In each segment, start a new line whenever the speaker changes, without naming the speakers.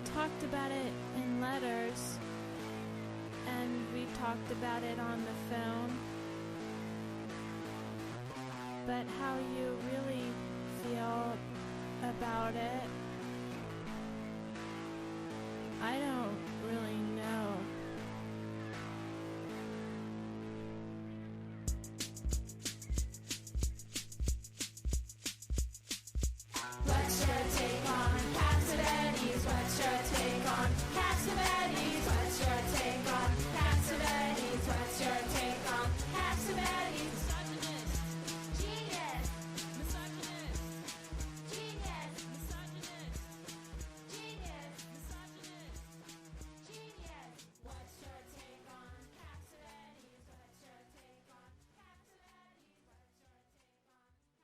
talked about it in letters, and we've talked about it on the phone. But how you really feel about it, I don't really know.
What's your take on Cassidy's? What's your take on Cassidy's? What's your take on Cassidy's? What's your take on Cassidy's? Misogynist. Genius. Misogynist. Genius. Misogynist. Genius. Misogynist. Genius. What's your take on Cassidy's? What's your take on Cassidy's? What's your take on...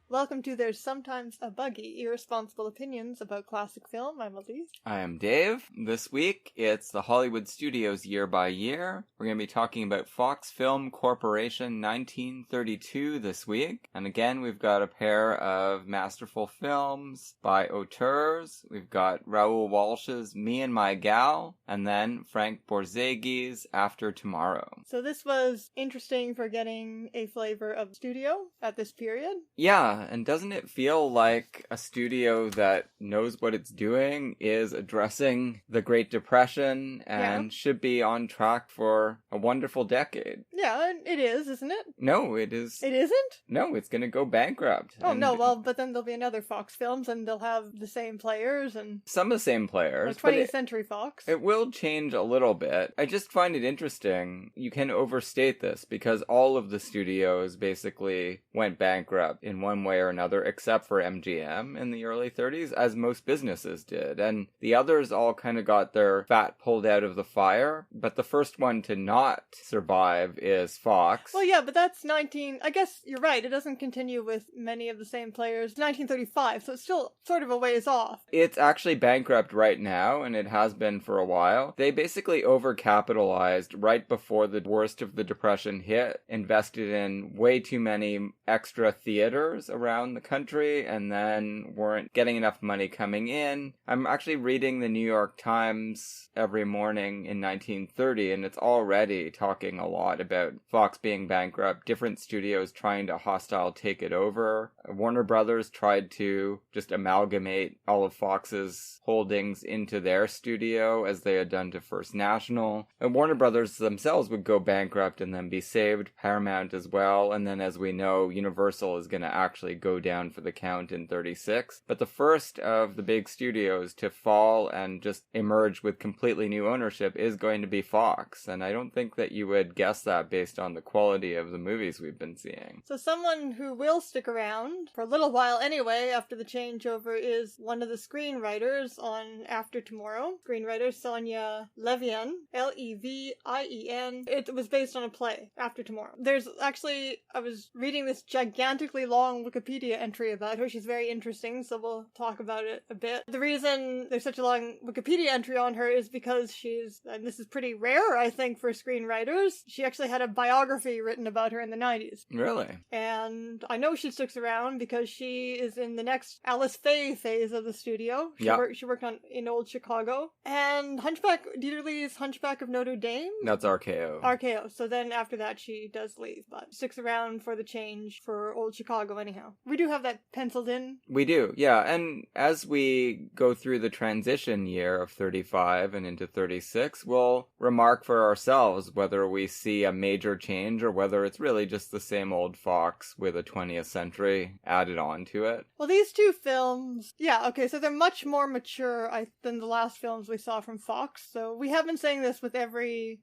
Welcome to There's Sometimes a Buggy, Irresponsible Opinions About Classic Film. I'm Elise.
I am Dave. This week, it's the Hollywood Studios Year by Year. We're going to be talking about Fox Film Corporation 1932 this week. And again, we've got a pair of masterful films by auteurs. We've got Raoul Walsh's Me and My Gal, and then Frank Borzagi's After Tomorrow.
So this was interesting for getting a flavor of studio at this period.
Yeah, and doesn't it feel like a studio that knows what it's doing is addressing the Great Depression and should be on track for a wonderful decade?
Yeah, it is, isn't it?
No, it is.
It isn't?
No, it's going to go bankrupt.
Oh,
And
no, well, but then there'll be another Fox films and they'll have the same players and...
some of the same players.
Like
but
20th Century Fox.
It will change a little bit. I just find it interesting. You can overstate this because all of the studios basically went bankrupt in one way or another, except for MGM in the early 30s, as most businesses did. And the others all kind of got their fat pulled out of the fire. But the first one to not survive is Fox.
Well, yeah, but that's I guess you're right. It doesn't continue with many of the same players. 1935, so it's still sort of a ways off.
It's actually bankrupt right now, and it has been for a while. They basically overcapitalized right before the worst of the Depression hit, invested in way too many extra theaters around the country, and then weren't getting enough money coming in. I'm actually reading the New York Times every morning in 1930, and it's already talking a lot about Fox being bankrupt, different studios trying to hostile take it over. Warner Brothers tried to just amalgamate all of Fox's holdings into their studio, as they had done to First National. And Warner Brothers themselves would go bankrupt and then be saved, Paramount as well, and then as we know, Universal is going to actually go down for the count in 36. But the first of the big studios to fall and just emerge with completely new ownership is going to be Fox. And I don't think that you would guess that based on the quality of the movies we've been seeing.
So someone who will stick around, for a little while anyway, after the changeover is one of the screenwriters on After Tomorrow. Screenwriter Sonia Levien, Levien. It was based on a play, After Tomorrow. There's actually, I was reading this gigantically long Wikipedia entry about her. She's very interesting, so we'll talk about it a bit. The reason there's such a long Wikipedia entry on her is because she's, and this is pretty rare, I think, for screenwriters, she actually had a biography written about her in the 90s.
Really?
And I know she sticks around because she is in the next Alice Faye phase of the studio. She worked on in Old Chicago. And Dieterle's Hunchback of Notre Dame?
That's RKO.
RKO. So then after that she does leave, but sticks around for the change for Old Chicago anyhow. We do have that penciled in.
We do, yeah. And as we go through the transition year of 35 and into 36, we'll remark for ourselves whether we see a major change or whether it's really just the same old Fox with a 20th century added on to it.
Well, these two films, so they're much more mature than the last films we saw from Fox. So we have been saying this with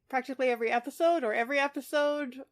practically every episode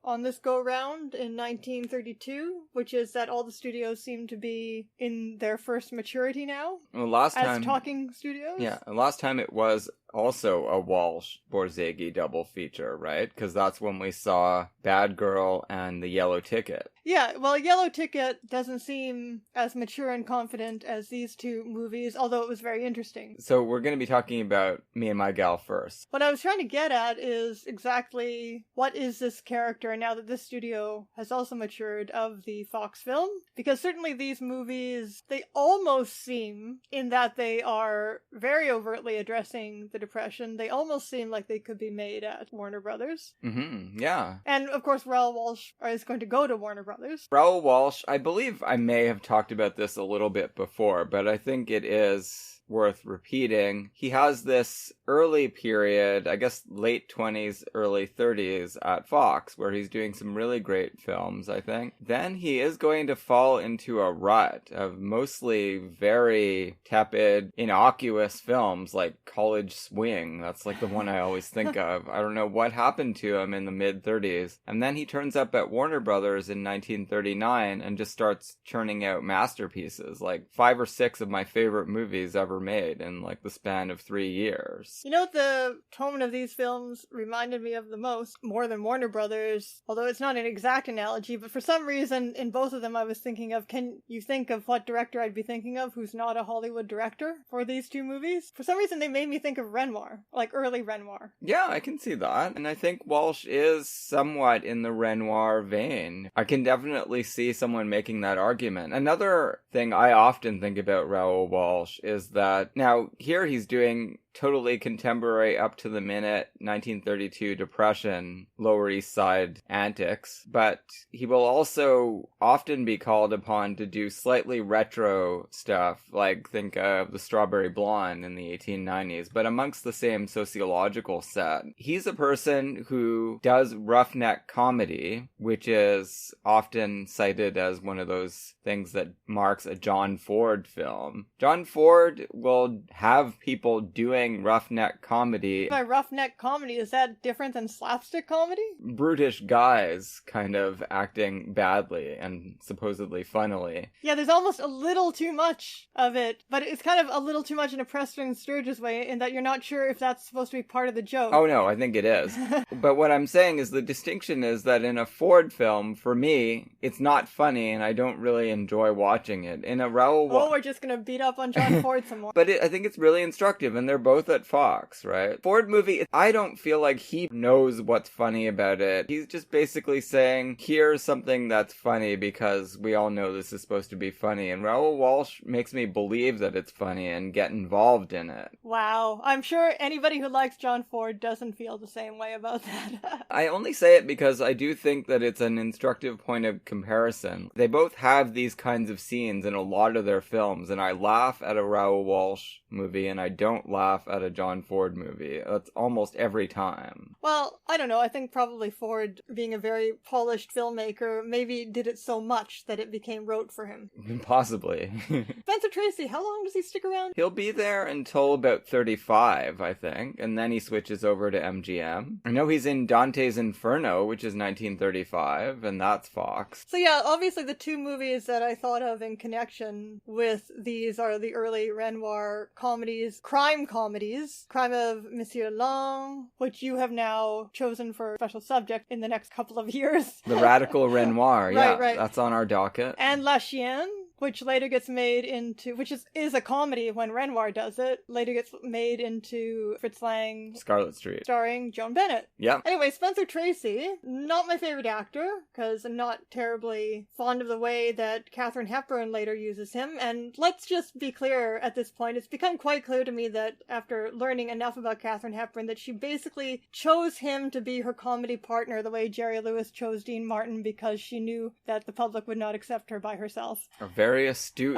on this go-round in 1932, which is that all the studios seem to be in their first maturity now.
Well, last time,
as talking studios.
Yeah, last time it was also a Walsh-Borzage double feature, right? Because that's when we saw Bad Girl and The Yellow Ticket.
Yeah, well, Yellow Ticket doesn't seem as mature and confident as these two movies, although it was very interesting.
So we're going to be talking about Me and My Gal first.
What I was trying to get at is exactly what is this character now that this studio has also matured of the Fox film? Because certainly these movies, they almost seem, in that they are very overtly addressing the Depression, they almost seem like they could be made at Warner Brothers.
Mm-hmm, yeah.
And of course, Raoul Walsh is going to go to Warner Brothers.
Raoul Walsh, I believe I may have talked about this a little bit before, but I think it is worth repeating. He has this early period, I guess late 20s, early 30s at Fox, where he's doing some really great films, I think. Then he is going to fall into a rut of mostly very tepid, innocuous films like College Swing. That's like the one I always think of. I don't know what happened to him in the mid-30s. And then he turns up at Warner Brothers in 1939 and just starts churning out masterpieces, like 5 or 6 of my favorite movies ever made in like the span of 3 years.
You know what the tone of these films reminded me of the most, more than Warner Brothers, although it's not an exact analogy, but for some reason in both of them I was thinking of, can you think of what director I'd be thinking of who's not a Hollywood director for these two movies? For some reason they made me think of Renoir, like early Renoir.
Yeah, I can see that. And I think Walsh is somewhat in the Renoir vein. I can definitely see someone making that argument. Another thing I often think about Raoul Walsh is that now here he's doing totally contemporary up to the minute 1932 Depression Lower East Side antics, but he will also often be called upon to do slightly retro stuff, like think of The Strawberry Blonde in the 1890s, but amongst the same sociological set. He's a person who does roughneck comedy, which is often cited as one of those things that marks a John Ford film. John Ford will have people doing roughneck comedy.
By roughneck comedy, is that different than slapstick comedy?
Brutish guys kind of acting badly and supposedly funnily.
Yeah, there's almost a little too much of it, but it's kind of a little too much in a Preston Sturges way in that you're not sure if that's supposed to be part of the joke.
Oh no, I think it is. But what I'm saying is the distinction is that in a Ford film, for me, it's not funny and I don't really enjoy watching it. In a Raoul
we're just gonna beat up on John Ford some more.
But I think it's really instructive, and they're both at Fox, right? Ford movie, I don't feel like he knows what's funny about it. He's just basically saying, here's something that's funny because we all know this is supposed to be funny. And Raoul Walsh makes me believe that it's funny and get involved in it.
Wow. I'm sure anybody who likes John Ford doesn't feel the same way about that.
I only say it because I do think that it's an instructive point of comparison. They both have these kinds of scenes in a lot of their films, and I laugh at a Raoul Walsh movie and I don't laugh at a John Ford movie. That's almost every time.
Well, I don't know. I think probably Ford, being a very polished filmmaker, maybe did it so much that it became rote for him.
Possibly.
Spencer Tracy, how long does he stick around?
He'll be there until about 35, I think, and then he switches over to MGM. I know he's in Dante's Inferno, which is 1935, and that's Fox.
So yeah, obviously the two movies that I thought of in connection with these are the early Renoir comedies, crime of Monsieur Long, which you have now chosen for a special subject in the next couple of years.
The Radical Renoir, yeah,
right.
That's on our docket.
And La Chienne, which later gets made into, which is a comedy when Renoir does it, later gets made into Fritz Lang,
Scarlet Street,
starring Joan Bennett.
Yeah.
Anyway, Spencer Tracy, not my favorite actor, because I'm not terribly fond of the way that Katharine Hepburn later uses him, and let's just be clear at this point, it's become quite clear to me that after learning enough about Katharine Hepburn, that she basically chose him to be her comedy partner the way Jerry Lewis chose Dean Martin, because she knew that the public would not accept her by herself.
A very astute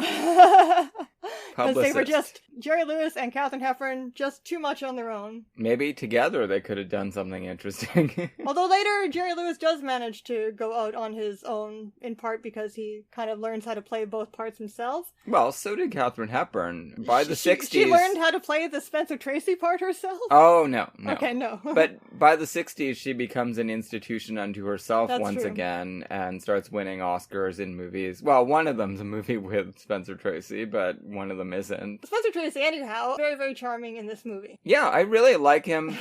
Because they were just, Jerry Lewis and Katharine Hepburn, just too much on their own.
Maybe together they could have done something interesting.
Although later, Jerry Lewis does manage to go out on his own, in part because he kind of learns how to play both parts himself.
Well, so did Katharine Hepburn. By the 60s...
She learned how to play the Spencer Tracy part herself?
Oh, no.
Okay, no.
But by the 60s, she becomes an institution unto herself.
That's
once
true.
Again, and starts winning Oscars in movies. Well, one of them's a movie with Spencer Tracy, but one of them them isn't.
Spencer Tracy, anyhow, very, very charming in this movie.
Yeah, I really like him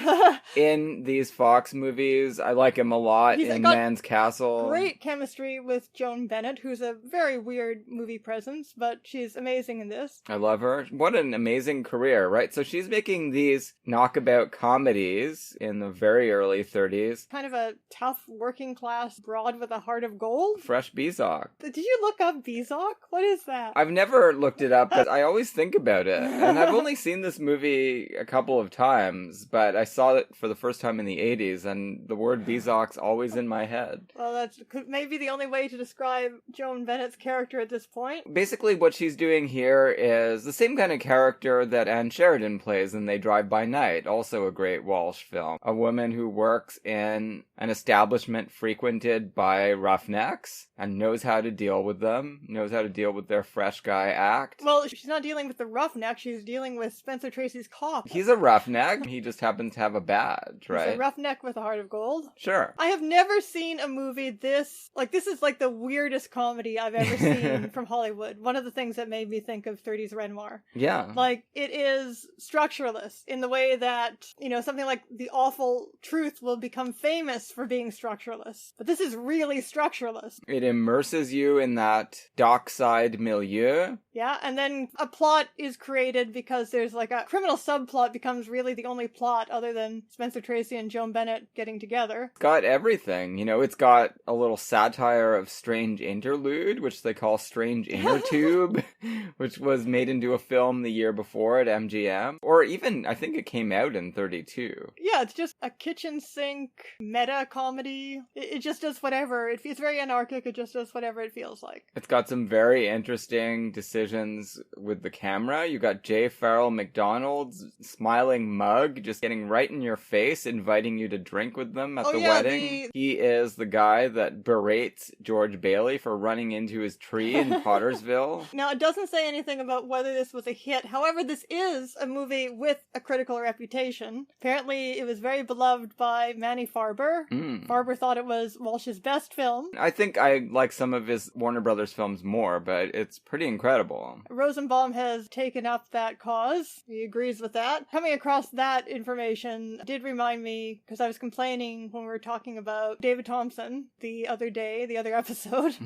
in these Fox movies. I like him a lot
He's
in
got
Man's Castle.
Great chemistry with Joan Bennett, who's a very weird movie presence, but she's amazing in this.
I love her. What an amazing career, right? So she's making these knockabout comedies in the very early 30s.
Kind of a tough working class broad with a heart of gold.
Fresh Bezok.
Did you look up Bezok? What is that?
I've never looked it up, but I always think about it. And I've only seen this movie a couple of times, but I saw it for the first time in the 80s, and the word Bezok's always in my head.
Well, that's maybe the only way to describe Joan Bennett's character at this point.
Basically, what she's doing here is the same kind of character that Anne Sheridan plays in They Drive by Night, also a great Walsh film. A woman who works in an establishment frequented by roughnecks and knows how to deal with them, knows how to deal with their fresh guy act.
Well, she's not dealing with the roughneck, she's dealing with Spencer Tracy's cop.
He's a roughneck. He just happens to have a badge, right?
He's a roughneck with a heart of gold.
Sure.
I have never seen a movie this is like the weirdest comedy I've ever seen from Hollywood. One of the things that made me think of 30s Renoir.
Yeah.
Like, it is structuralist in the way that, something like The Awful Truth will become famous for being structuralist. But this is really structuralist.
It immerses you in that dockside milieu.
Yeah, and then a plot is created because there's like a criminal subplot becomes really the only plot other than Spencer Tracy and Joan Bennett getting together.
It's got everything. It's got a little satire of Strange Interlude, which they call Strange Inner Tube, which was made into a film the year before at MGM. Or even, I think it came out in 32.
Yeah, it's just a kitchen sink meta comedy. It just does whatever. It's very anarchic. It just does whatever it feels like.
It's got some very interesting decisions with the camera. You got J. Farrell McDonald's smiling mug just getting right in your face, inviting you to drink with them at the wedding. He is the guy that berates George Bailey for running into his tree in Pottersville.
Now, it doesn't say anything about whether this was a hit. However, this is a movie with a critical reputation. Apparently, it was very beloved by Manny Farber. Farber thought it was Walsh's best film.
I think I like some of his Warner Brothers films more, but it's pretty incredible.
Rosenbaum has taken up that cause. He agrees with that. Coming across that information did remind me, because I was complaining when we were talking about David Thompson the other episode.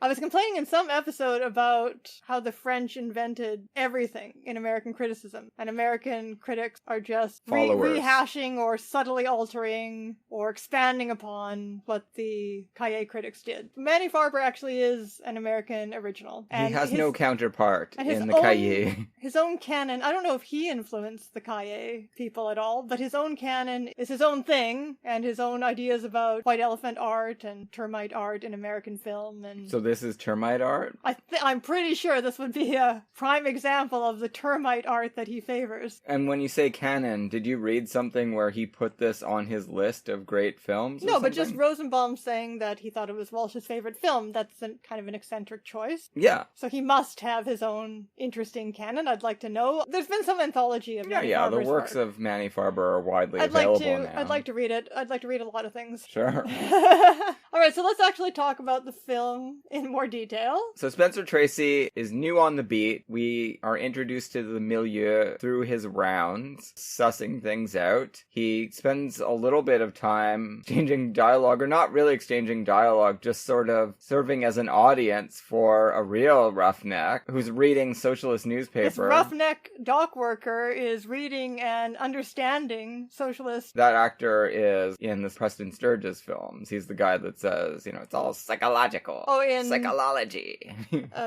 I was complaining in some episode about how the French invented everything in American criticism, and American critics are just rehashing or subtly altering or expanding upon what the Cahiers critics did. Manny Farber actually is an American original. And
he has no counterpart in the Cahiers.
His own canon, I don't know if he influenced the Cahiers people at all, but his own canon is his own thing, and his own ideas about white elephant art and termite art in American film. And
so this is termite art?
I'm pretty sure this would be a prime example of the termite art that he favors.
And when you say canon, did you read something where he put this on his list of great films?
No, but just Rosenbaum saying that he thought it was Walsh's favorite film. That's kind of an eccentric choice.
Yeah.
So he must have his own interesting canon. I'd like to know. There's been some anthology of Manny Farber's
the works
work.
Of Manny Farber are widely available now.
I'd like to read it. I'd like to read a lot of things.
Sure.
All right, so let's actually talk about the film in more detail.
So Spencer Tracy is new on the beat. We are introduced to the milieu through his rounds, sussing things out. He spends a little bit of time exchanging dialogue, or not really exchanging dialogue, just sort of serving as an audience for a real roughneck who's reading socialist newspaper.
This roughneck dock worker is reading and understanding socialist.
That actor is in the Preston Sturges films. He's the guy that says, it's all psychological.
Oh, in
psychology.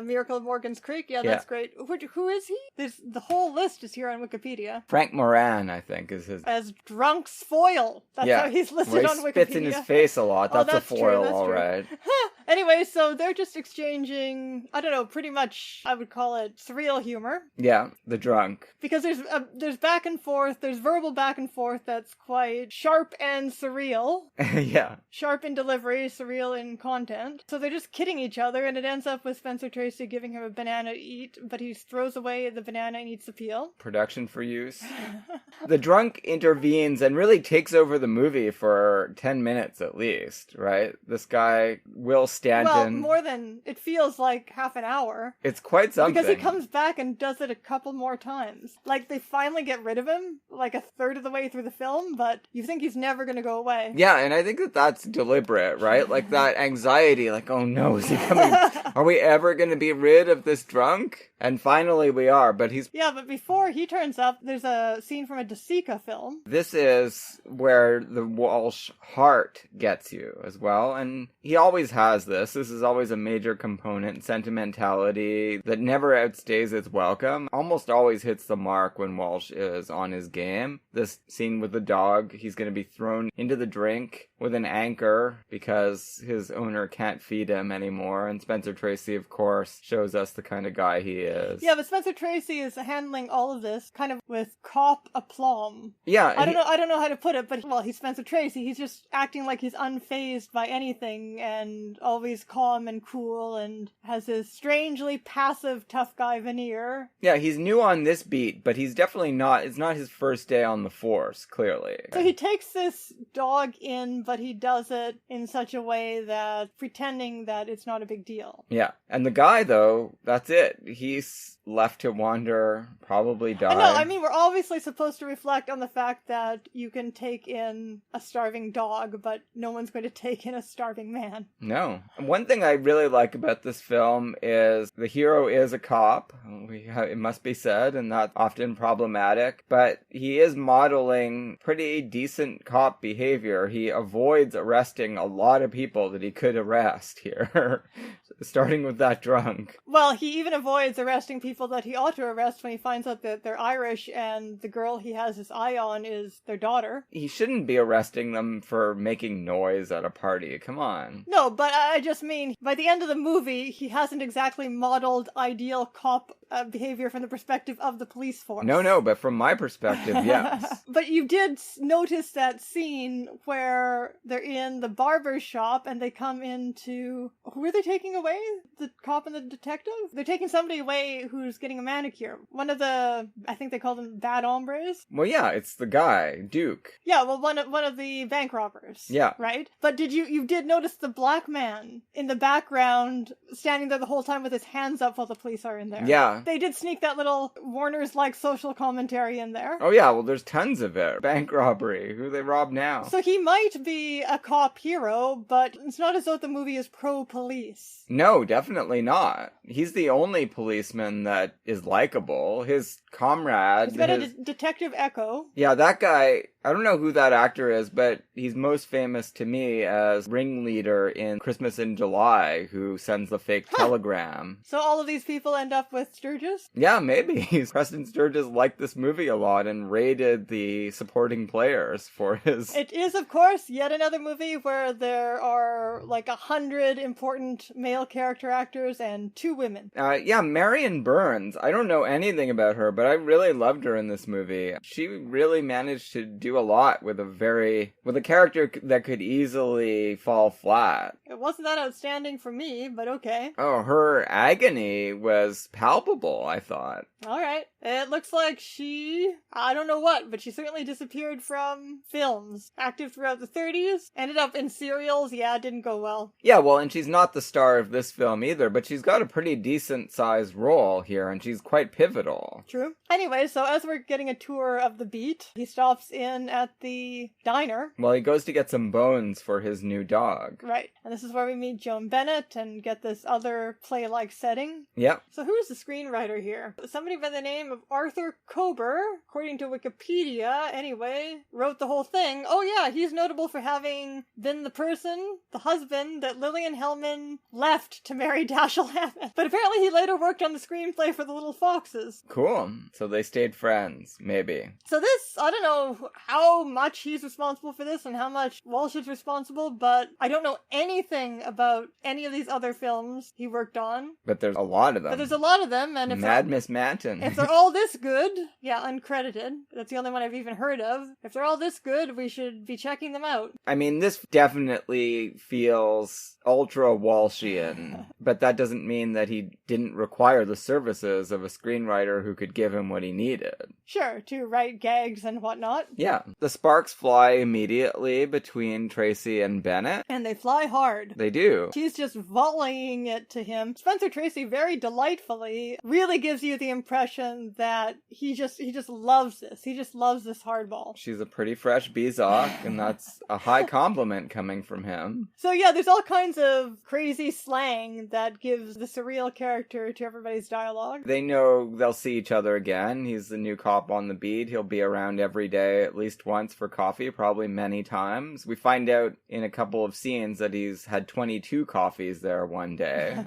Miracle of Morgan's Creek? Yeah, that's great. Who is he? The whole list is here on Wikipedia.
Frank Moran, I think, is his...
As Drunk's foil. That's how he's listed on Wikipedia.
He spits in his face a lot. That's a foil, all right.
Anyway, so they're just exchanging, I don't know, pretty much, I would call it surreal humor.
Yeah, the drunk.
Because there's back and forth, there's verbal back and forth that's quite sharp and surreal.
Yeah.
Sharp in delivery, very surreal in content. So they're just kidding each other, and it ends up with Spencer Tracy giving him a banana to eat, but he throws away the banana and eats the peel.
Production for use. The drunk intervenes and really takes over the movie for 10 minutes at least, right? This guy, Will Stanton.
Well, more than, it feels like half an hour.
It's quite something.
Because he comes back and does it a couple more times. Like, they finally get rid of him, like a third of the way through the film, but you think he's never going to go away.
Yeah, and I think that that's deliberate, right? Like that anxiety, like, oh no, is he coming? Are we ever going to be rid of this drunk? And finally we are, but he's...
Yeah, but before he turns up, there's a scene from a De Sica film.
This is where the Walsh heart gets you as well, and he always has this. This is always a major component, sentimentality that never outstays its welcome. Almost always hits the mark when Walsh is on his game. This scene with the dog, he's going to be thrown into the drink with an anchor because his owner can't feed him anymore, and Spencer Tracy, of course, shows us the kind of guy he is.
Yeah, but Spencer Tracy is handling all of this kind of with cop aplomb.
Yeah,
I don't know how to put it, but well, he's Spencer Tracy. He's just acting like he's unfazed by anything and always calm and cool and has this strangely passive tough guy veneer.
Yeah, he's new on this beat, but he's definitely not, it's not his first day on the force, clearly.
So he takes this dog in, but he does it in such a way that pretending that it's not a big deal.
Yeah, and the guy, though, that's it. He's left to wander, probably die.
No, I mean, we're obviously supposed to reflect on the fact that you can take in a starving dog, but no one's going to take in a starving man.
No. One thing I really like about this film is the hero is a cop. It must be said, and that's often problematic, but he is modeling pretty decent cop behavior. He avoids arresting a lot of people that he could arrest here, starting with that drunk.
Well, he even avoids arresting people that he ought to arrest when he finds out that they're Irish and the girl he has his eye on is their daughter.
He shouldn't be arresting them for making noise at a party. Come on.
No, but I just mean, by the end of the movie, he hasn't exactly modeled ideal cop behavior from the perspective of the police force.
No, but from my perspective, yes.
But you did notice that scene where they're in the barber shop and they come into... Who are they taking away? The cop and the detective? They're taking somebody away who's getting a manicure. One of the... I think they call them bad hombres.
Well, yeah, it's the guy, Duke.
Yeah, well, one of the bank robbers.
Yeah.
Right? But you did notice the black man in the background standing there the whole time with his hands up while the police are in there.
Yeah.
They did sneak that little Warner's-like social commentary in there.
Oh yeah, well there's tons of it. Bank robbery. Who they rob now?
So he might be a cop hero, but it's not as though the movie is pro-police.
No, definitely not. He's the only policeman that is likable. His comrade...
He's got a Detective Echo.
Yeah, that guy... I don't know who that actor is, but he's most famous to me as ringleader in Christmas in July, who sends the fake telegram.
So all of these people end up with Sturgis?
Yeah, maybe. Preston Sturges liked this movie a lot and rated the supporting players for his...
It is, of course, yet another movie where there are like 100 important male character actors and 2 women.
Yeah, Marion Burns. I don't know anything about her, but I really loved her in this movie. She really managed to do a lot with a character that could easily fall flat.
It wasn't that outstanding for me, but okay.
Oh, her agony was palpable, I thought.
Alright. It looks like I don't know what, but she certainly disappeared from films. Active throughout the 30s, ended up in serials, it didn't go well.
Yeah, well, and she's not the star of this film either, but she's got a pretty decent sized role here, and she's quite pivotal.
True. Anyway, so as we're getting a tour of the beat, he stops in at the diner.
Well, he goes to get some bones for his new dog.
Right. And this is where we meet Joan Bennett and get this other play-like setting.
Yep.
So who's the screenwriter here? Somebody by the name of Arthur Kober, according to Wikipedia, anyway, wrote the whole thing. Oh yeah, he's notable for having been the husband that Lillian Hellman left to marry Dashiell Hammett. But apparently he later worked on the screenplay for The Little Foxes.
Cool. So they stayed friends, maybe.
So this, I don't know how much he's responsible for this and how much Walsh is responsible, but I don't know anything about any of these other films he worked on.
But there's a lot of them.
But there's a lot of them, and
Mad Miss Manton.
if they're all this good, yeah, uncredited, that's the only one I've even heard of. If they're all this good, we should be checking them out.
I mean, this definitely feels ultra Walshian, but that doesn't mean that he didn't require the services of a screenwriter who could give him what he needed.
Sure, to write gags and whatnot.
Yeah. The sparks fly immediately between Tracy and Bennett.
And they fly hard.
They do.
She's just volleying it to him. Spencer Tracy very delightfully really gives you the impression that he just loves this. He just loves this hardball.
She's a pretty fresh Bezock, and that's a high compliment coming from him.
So yeah, there's all kinds of crazy slang that gives the surreal character to everybody's dialogue.
They know they'll see each other again. He's the new cop on the beat. He'll be around every day at least once for coffee, probably many times. We find out in a couple of scenes that he's had 22 coffees there one day.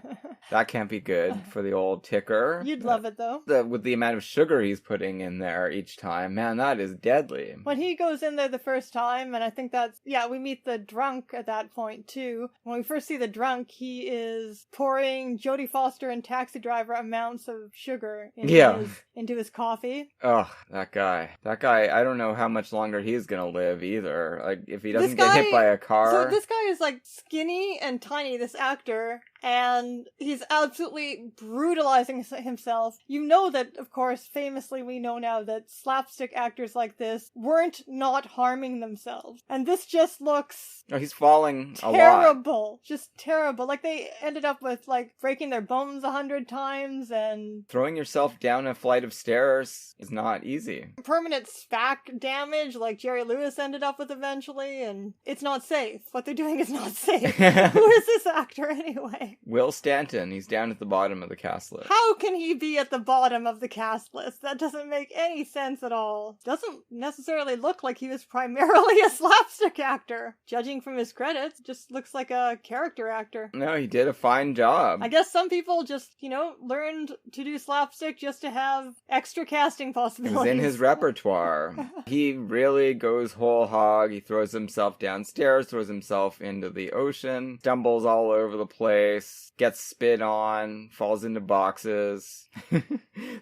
That can't be good for the old ticker.
You'd love it, though.
With the amount of sugar he's putting in there each time, man, that is deadly.
When he goes in there the first time, and I think that's, yeah, we meet the drunk at that point, too. When we first see the drunk, he is pouring Jodie Foster and Taxi Driver amounts of sugar into his coffee.
Ugh, that guy. I don't know how much longer he's gonna live either. Like, if he doesn't get hit by a car.
So this guy is like skinny and tiny, this actor, and he's absolutely brutalizing himself. You know that, of course, famously we know now that slapstick actors like this weren't not harming themselves. And this just looks...
Oh, he's falling a lot.
Terrible. Just terrible. Like, they ended up with, like, breaking their bones 100 times and...
Throwing yourself down a flight of stairs is not easy.
Permanent SPAC damage, like Jerry Lewis ended up with eventually, and it's not safe. What they're doing is not safe. Who is this actor, anyway?
Will Stanton. He's down at the bottom of the cast list.
How can he be at the bottom of the cast list? That doesn't make any sense at all. Doesn't necessarily look like he was primarily a slapstick actor. Judging from his credits, just looks like a character actor.
No, he did a fine job.
I guess some people just, learned to do slapstick just to have extra casting possibilities.
It was in his repertoire. He really goes whole hog. He throws himself downstairs, throws himself into the ocean, stumbles all over the place, gets spit on, falls into boxes,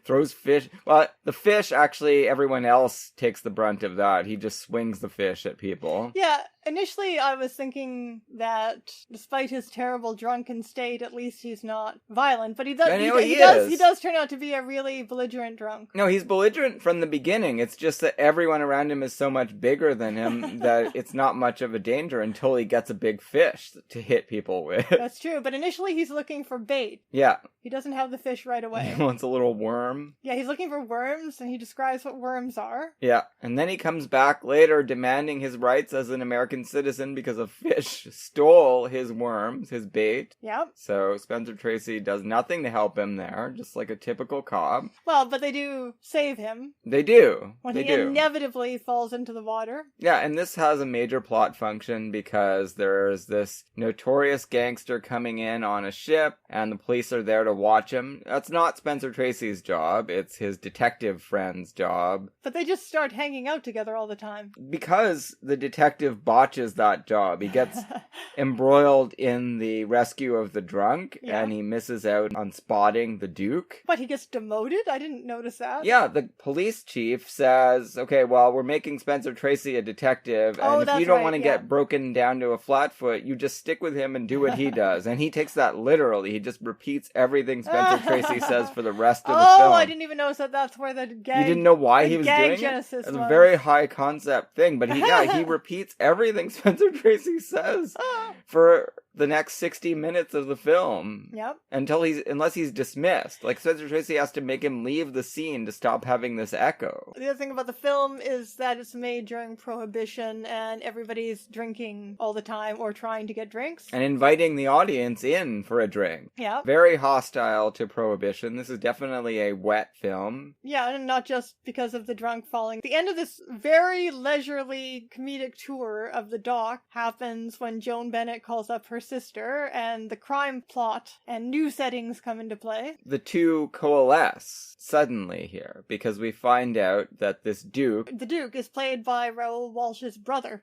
throws fish. Well, the fish, actually, everyone else takes the brunt of that. He just swings the fish at people.
Yeah, initially I was thinking that despite his terrible drunken state, at least he's not violent, but he does turn out to be a really belligerent drunk.
No, he's belligerent from the beginning. It's just that everyone around him is so much bigger than him that it's not much of a danger until he gets a big fish to hit people with.
That's true, but initially he's looking for bait.
Yeah.
He doesn't have the fish right away.
He wants a little worm.
Yeah, he's looking for worms, and he describes what worms are.
Yeah, and then he comes back later demanding his rights as an American citizen because a fish stole his worms, his bait.
Yep.
So Spencer Tracy does nothing to help him there, just like a typical cop.
Well, but they do save him.
They do.
When he inevitably falls into the water.
Yeah, and this has a major plot function because there's this notorious gangster coming in on a ship, and the police are there to watch him. That's not Spencer Tracy's job, it's his detective friend's job.
But they just start hanging out together all the time.
Because the detective botches that job. He gets embroiled in the rescue of the drunk, and he misses out on spotting the Duke.
But he gets demoted? I didn't notice that.
Yeah, the police chief says, okay, well, we're making Spencer Tracy a detective, and if you don't want to get broken down to a flat foot, you just stick with him and do what he does. And he takes that literally. He just repeats everything Spencer Tracy says for the rest of the film.
Oh, I didn't even notice that that's where the gag...
You didn't know why he was doing it? It's a very high concept thing, but he repeats everything Spencer Tracy says for the next 60 minutes of the film.
Yep.
Unless he's dismissed. Like, Spencer Tracy has to make him leave the scene to stop having this echo.
The other thing about the film is that it's made during Prohibition and everybody's drinking all the time or trying to get drinks.
And inviting the audience in for a drink.
Yeah.
Very hostile to Prohibition. This is definitely a wet film.
Yeah, and not just because of the drunk falling. The end of this very leisurely comedic tour of the dock happens when Joan Bennett calls up her sister, and the crime plot and new settings come into play.
The two coalesce suddenly here, because we find out that this Duke...
The Duke is played by Raoul Walsh's brother.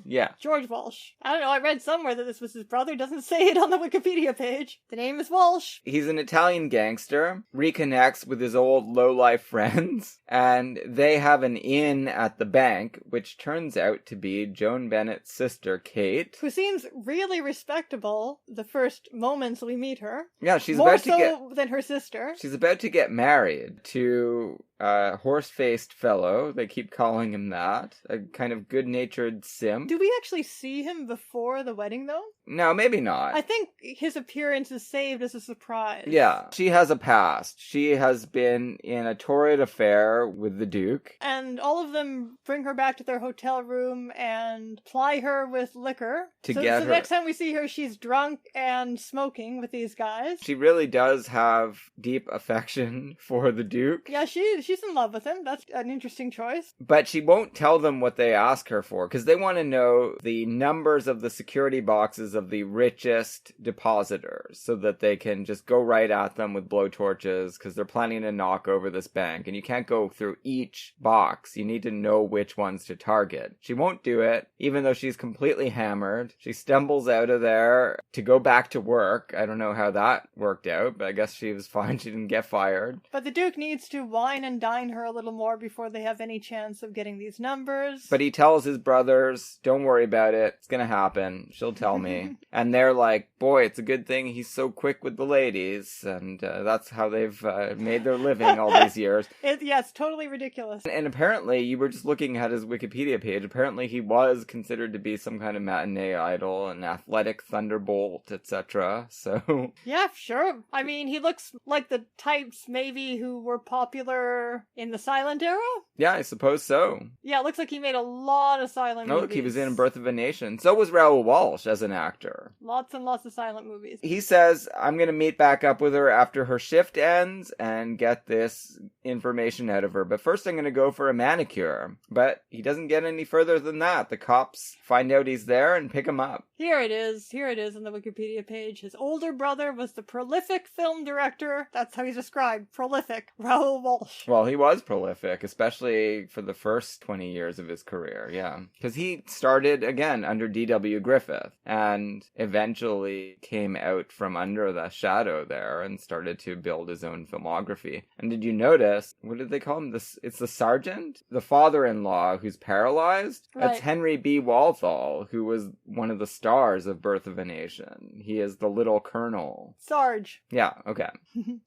Yeah.
George Walsh. I don't know, I read somewhere that this was his brother. Doesn't say it on the Wikipedia page. The name is Walsh.
He's an Italian gangster, reconnects with his old low-life friends, and they have an inn at the bank, which turns out to be Joan Bennett's sister, Kate.
Who seems really respectable the first moments we meet her.
Yeah, she's
More
about to get...
than her sister.
She's about to get married to a horse-faced fellow. They keep calling him that. A kind of good-natured simp.
Do we actually see him before the wedding, though?
No, maybe not.
I think his appearance is saved as a surprise.
Yeah, she has a past. She has been in a torrid affair with the Duke.
And all of them bring her back to their hotel room and ply her with liquor.
To
so
get her...
next time we see her, she's drunk and smoking with these guys.
She really does have deep affection for the Duke.
Yeah, she's in love with him. That's an interesting choice.
But she won't tell them what they ask her for, because they want to know the numbers of the security boxes of the richest depositors, so that they can just go right at them with blowtorches, because they're planning to knock over this bank. And you can't go through each box. You need to know which ones to target. She won't do it, even though she's completely hammered. She stumbles out of there to go back to work. I don't know how that worked out, but I guess she was fine. She didn't get fired.
But the Duke needs to wine and dine her a little more before they have any chance of getting these numbers.
But he tells his brothers, don't worry about it. It's gonna happen. She'll tell me. And they're like, boy, it's a good thing he's so quick with the ladies. And that's how they've made their living all these years.
It's totally ridiculous.
And apparently, you were just looking at his Wikipedia page, apparently he was considered to be some kind of matinee idol, an athletic thunderbolt, etc. So...
Yeah, sure. I mean, he looks like the types maybe who were popular in the silent era?
Yeah, I suppose so.
Yeah, it looks like he made a lot of silent movies.
Look, he was in Birth of a Nation. So was Raoul Walsh as an actor.
Lots and lots of silent movies.
He says, I'm going to meet back up with her after her shift ends and get this information out of her. But first I'm going to go for a manicure. But he doesn't get any further than that. The cops find out he's there and pick him up.
Here it is on the Wikipedia page. His older brother was the prolific film director. That's how he's described. Prolific. Raoul Walsh.
Well, he was prolific, especially for the first 20 years of his career, yeah. Because he started, again, under D.W. Griffith, and eventually came out from under the shadow there and started to build his own filmography. And did you notice, what did they call him? It's the sergeant? The father-in-law who's paralyzed?
Right.
That's Henry B. Walthall, who was one of the stars of Birth of a Nation. He is the little colonel.
Sarge.
Yeah, okay.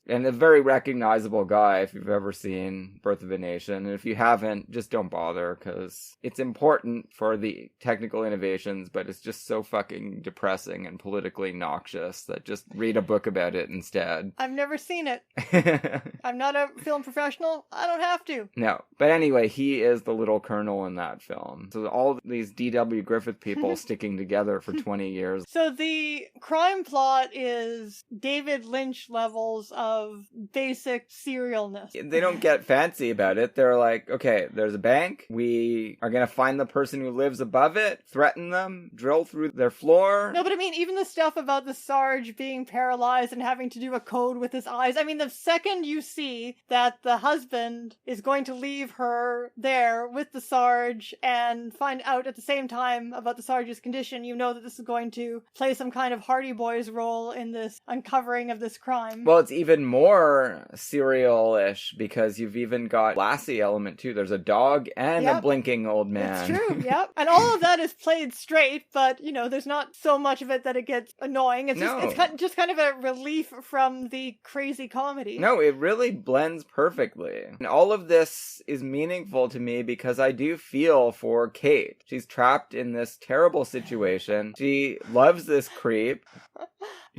And a very recognizable guy if you've ever seen Birth of a Nation. And if you haven't, just don't bother, because it's important for the technical innovations, but it's just so fucking depressing and politically noxious that just read a book about it instead.
I've never seen it. I'm not a film professional. I don't have to.
No. But anyway, he is the little colonel in that film. So all these D.W. Griffith people sticking together for 20 years.
So the crime plot is David Lynch levels of basic serialness.
They don't get fancy about it. They're like, okay, there's a bank. We are going to find the person who lives above it, threaten them, drill through their floor.
No, but I mean, even the stuff about the Sarge being paralyzed and having to do a code with his eyes. I mean, the second you see that the husband is going to leave her there with the Sarge and find out at the same time about the Sarge's condition, you know that this is going to play some kind of Hardy Boys role in this uncovering of this crime.
Well, it's even more serial-ish because you've even got Lassie element too. There's a dog and a blinking old man.
It's true, yep. And all of that is played straight, but, you know, there's not so much of it that it gets annoying. It's just kind of a relief from the crazy comedy.
No, it really blends perfectly. And all of this is meaningful to me because I do feel for Kate. She's trapped in this terrible situation. She loves this creep.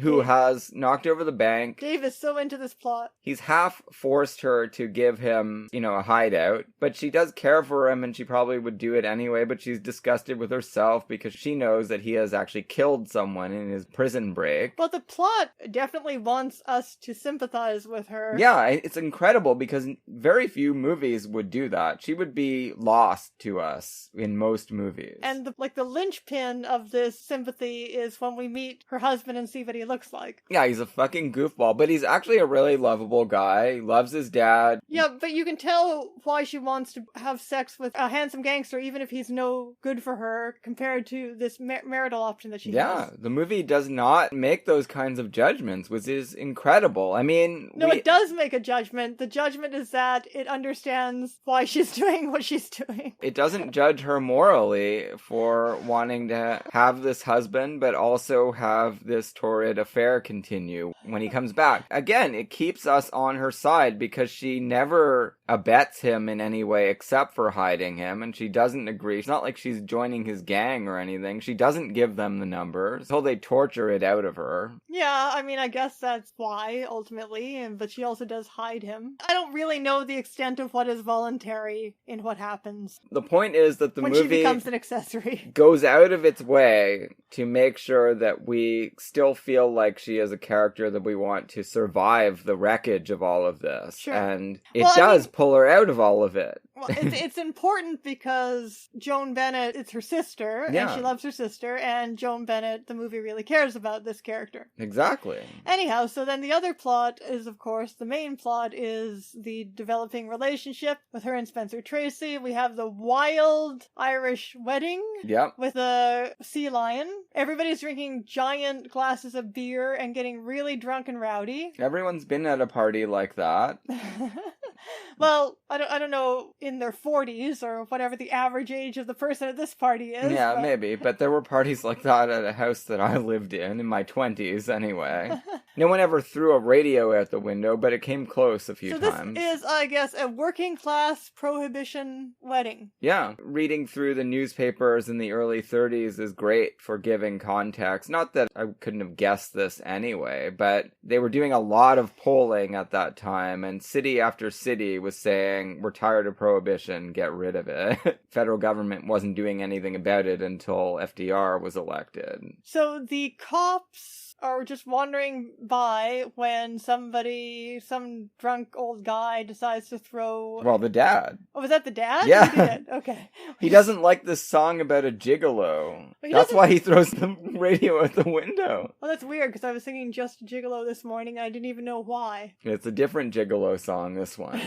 who has knocked over the bank.
Dave is so into this plot.
He's half forced her to give him, a hideout, but she does care for him and she probably would do it anyway, but she's disgusted with herself because she knows that he has actually killed someone in his prison break.
But the plot definitely wants us to sympathize with her.
Yeah, it's incredible because very few movies would do that. She would be lost to us in most movies.
And the linchpin of this sympathy is when we meet her husband and see what he looks like.
Yeah, he's a fucking goofball, but he's actually a really lovable guy. He loves his dad.
Yeah, but you can tell why she wants to have sex with a handsome gangster, even if he's no good for her, compared to this marital option that she has.
Yeah, the movie does not make those kinds of judgments, which is incredible. I mean...
No, it does make a judgment. The judgment is that it understands why she's doing what she's doing.
It doesn't judge her morally for wanting to have this husband, but also have this torrid affair continue when he comes back. Again, it keeps us on her side because she never abets him in any way except for hiding him, and she doesn't agree. It's not like she's joining his gang or anything. She doesn't give them the numbers until they torture it out of her.
Yeah, I mean, I guess that's why, ultimately, but she also does hide him. I don't really know the extent of what is voluntary in what happens.
The point is that the
when
movie
she becomes an accessory
goes out of its way to make sure that we still feel like she is a character that we want to survive the wreckage of all of this.
Sure.
And it does pull her out of all of it.
Well, it's important because Joan Bennett is her sister, and she loves her sister, and Joan Bennett, the movie, really cares about this character.
Exactly.
Anyhow, so then the other plot is, of course, the main plot is the developing relationship with her and Spencer Tracy. We have the wild Irish wedding with a sea lion. Everybody's drinking giant glasses of beer and getting really drunk and rowdy.
Everyone's been at a party like that.
Well, I don't know, in their 40s or whatever the average age of the person at this party is.
Yeah, maybe, but there were parties like that at a house that I lived in my 20s anyway. No one ever threw a radio out the window, but it came close a few times.
This is, I guess, a working class prohibition wedding.
Yeah, reading through the newspapers in the early 30s is great for giving context. Not that I couldn't have guessed this anyway, but they were doing a lot of polling at that time, and city after city was saying, we're tired of prohibition, get rid of it. Federal government wasn't doing anything about it until FDR was elected.
So the cops are just wandering by when some drunk old guy decides to throw...
Well, the dad.
Oh, was that the dad?
Yeah.
He did? Okay.
He doesn't like this song about a gigolo. That's why he throws the radio out the window.
Well, that's weird, because I was singing Just a Gigolo this morning, and I didn't even know why.
It's a different gigolo song, this one.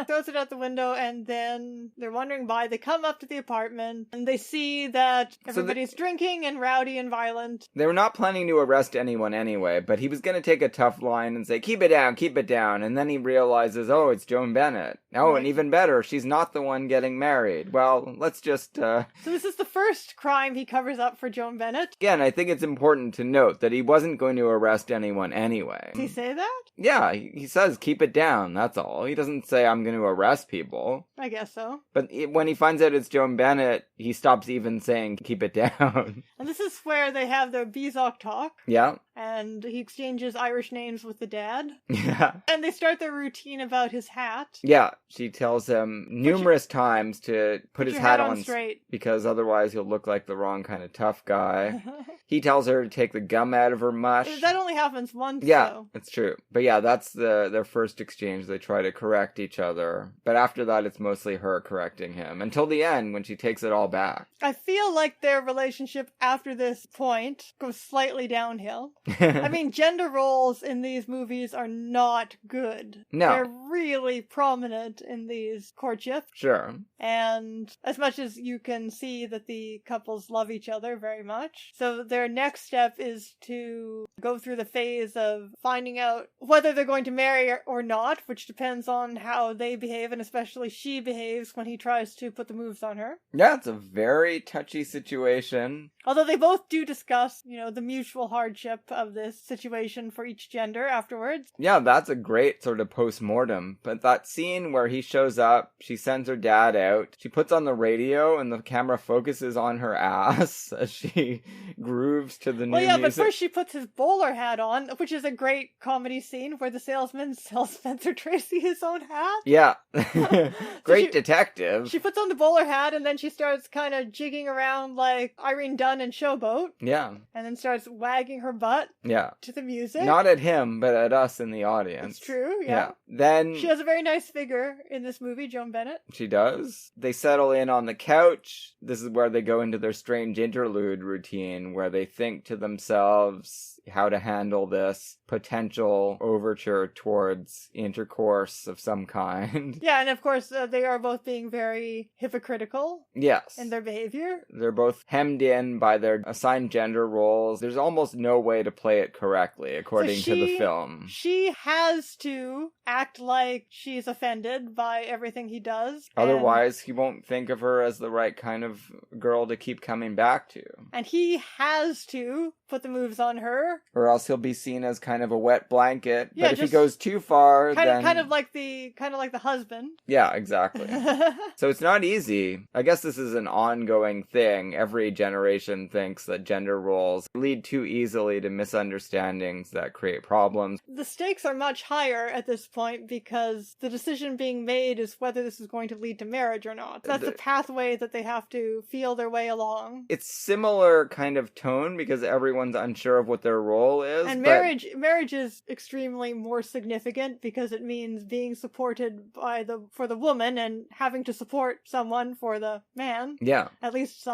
Throws it out the window, and then they're wandering by. They come up to the apartment, and they see that everybody's drinking and rowdy and violent.
They were not planning to arrest anyone anyway, but he was going to take a tough line and say, keep it down, and then he realizes, oh, it's Joan Bennett. Oh, right. And even better, she's not the one getting married. Well, let's just... So
this is the first crime he covers up for Joan Bennett?
Again, I think it's important to note that he wasn't going to arrest anyone anyway.
Does he say that?
Yeah, he says, keep it down, that's all. He doesn't say, I'm going to arrest people.
I guess so.
But when he finds out it's Joan Bennett, he stops even saying, keep it down.
And this is where they have their Bezock talk.
Yeah.
And he exchanges Irish names with the dad.
Yeah.
And they start their routine about his hat.
Yeah, she tells him numerous times to put his hat on straight, because otherwise he'll look like the wrong kind of tough guy. He tells her to take the gum out of her mush.
That only happens once,
yeah,
though.
It's true. But yeah, that's their first exchange. They try to correct each other. But after that, it's mostly her correcting him. Until the end, when she takes it all back.
I feel like their relationship after this point goes slightly downhill. I mean, gender roles in these movies are not good.
No.
They're really prominent in these courtships.
Sure.
And as much as you can see that the couples love each other very much. So their next step is to go through the phase of finding out whether they're going to marry or not, which depends on how they behave, and especially she behaves when he tries to put the moves on her.
Yeah, it's a very touchy situation.
Although they both do discuss, the mutual hardship of this situation for each gender afterwards.
Yeah, that's a great sort of post-mortem him. But that scene where he shows up, she sends her dad out, she puts on the radio, and the camera focuses on her ass as she grooves to the new music.
But first she puts his bowler hat on, which is a great comedy scene where the salesman sells Spencer Tracy his own hat.
Yeah. Great detective.
She puts on the bowler hat and then she starts kind of jigging around like Irene Dunn in Showboat.
Yeah.
And then starts wagging her butt.
Yeah.
To the music.
Not at him, but at us in the audience.
It's true, yeah.
Then
she has a very nice figure in this movie, Joan Bennett.
She does. They settle in on the couch. This is where they go into their strange interlude routine where they think to themselves how to handle this potential overture towards intercourse of some kind.
Yeah, and of course they are both being very hypocritical.
Yes.
In their behavior.
They're both hemmed in by their assigned gender roles. There's almost no way to play it correctly, according to the film.
She has to act like she's offended by everything he does.
Otherwise, he won't think of her as the right kind of girl to keep coming back to.
And he has to put the moves on her.
Or else he'll be seen as kind of a wet blanket.
Yeah,
but if he goes too far, then...
Kind of like the husband.
Yeah, exactly. So it's not easy. I guess this is an ongoing thing. Every generation thinks that gender roles lead too easily to misunderstandings that create problems.
The stakes are much higher at this point because the decision being made is whether this is going to lead to marriage or not. That's the pathway that they have to feel their way along.
It's similar kind of tone because everyone's unsure of what their role is.
And marriage is extremely more significant because it means being supported for the woman and having to support someone for the man.
Yeah.
At least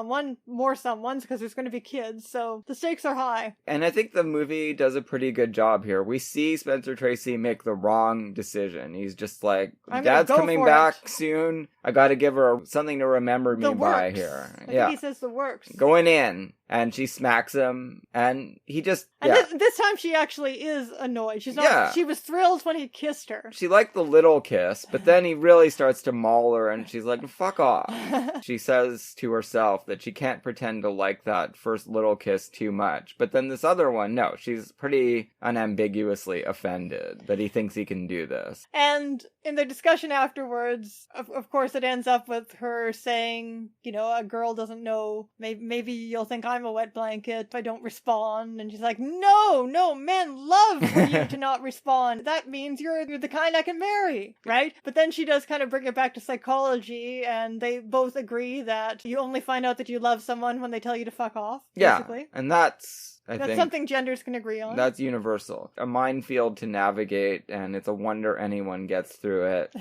more someone's because there's going to be kids. So the stakes are high.
And I think the movie does a pretty good job here. We see Spencer Tracy make the wrong decision. He's just like, Dad's coming back soon. I gotta give her something to remember me by here.
I think he says the works.
Going in. And she smacks him, and he just...
And this time she actually is annoyed. She's not. Yeah. She was thrilled when he kissed her.
She liked the little kiss, but then he really starts to maul her, and she's like, fuck off. She says to herself that she can't pretend to like that first little kiss too much. But then this other one, no, she's pretty unambiguously offended that he thinks he can do this.
And in the discussion afterwards, of course, it ends up with her saying, a girl doesn't know, maybe you'll think I'm a wet blanket if I don't respond. And she's like, no, men love for you to not respond. That means you're the kind I can marry, right? But then she does kind of bring it back to psychology, and they both agree that you only find out that you love someone when they tell you to fuck off, basically.
Yeah, and that's
something genders can agree on.
That's universal. A minefield to navigate, and it's a wonder anyone gets through it.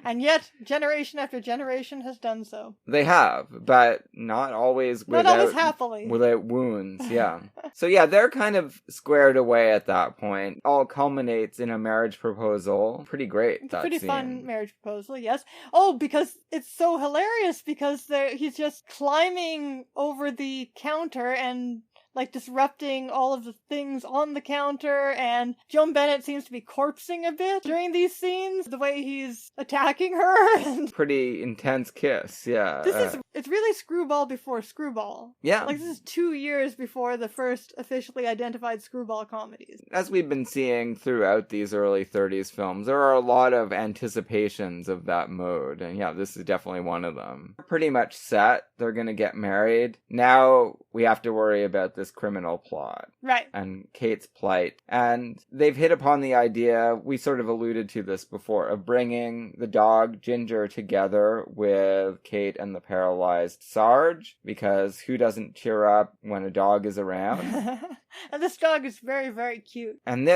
And yet, generation after generation has done so.
They have, but not always
happily.
Without wounds, yeah. So yeah, they're kind of squared away at that point. All culminates in a marriage proposal. Pretty great,
it's a pretty fun marriage proposal, yes. Oh, because it's so hilarious because he's just climbing over the counter and disrupting all of the things on the counter, and Joan Bennett seems to be corpsing a bit during these scenes, the way he's attacking her.
Pretty intense kiss, yeah.
It's really screwball before screwball.
Yeah.
This is 2 years before the first officially identified screwball comedies.
As we've been seeing throughout these early 30s films, there are a lot of anticipations of that mode, and yeah, this is definitely one of them. Pretty much set. They're gonna get married. Now we have to worry about this criminal plot.
Right.
And Kate's plight. And they've hit upon the idea, we sort of alluded to this before, of bringing the dog Ginger together with Kate and the paralyzed Sarge, because who doesn't cheer up when a dog is around?
And this dog is very, very cute.
And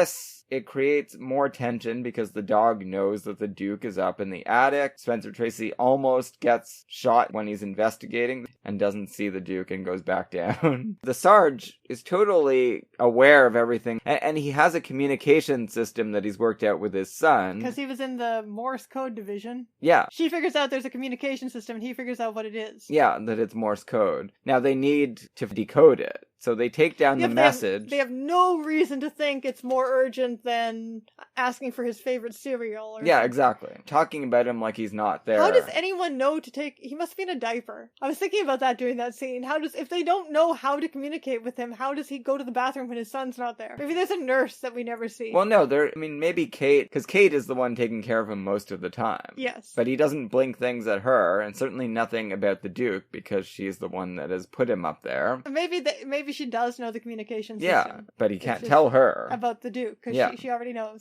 it creates more tension because the dog knows that the Duke is up in the attic. Spencer Tracy almost gets shot when he's investigating and doesn't see the Duke and goes back down. The Sarge is totally aware of everything, and he has a communication system that he's worked out with his son.
Because he was in the Morse code division.
Yeah.
She figures out there's a communication system, and he figures out what it is.
Yeah, that it's Morse code. Now, they need to decode it. So they take down the message.
They have no reason to think it's more urgent than asking for his favorite cereal.
Yeah, exactly. Talking about him like he's not there.
How does anyone know to take... He must be in a diaper. I was thinking about that during that scene. If they don't know how to communicate with him, how does he go to the bathroom when his son's not there? Maybe there's a nurse that we never see.
Well, no, maybe Kate, because Kate is the one taking care of him most of the time.
Yes.
But he doesn't blink things at her, and certainly nothing about the Duke, because she's the one that has put him up there.
Maybe she does know the communication system.
Yeah, but he can't tell her.
About the Duke, because she already knows.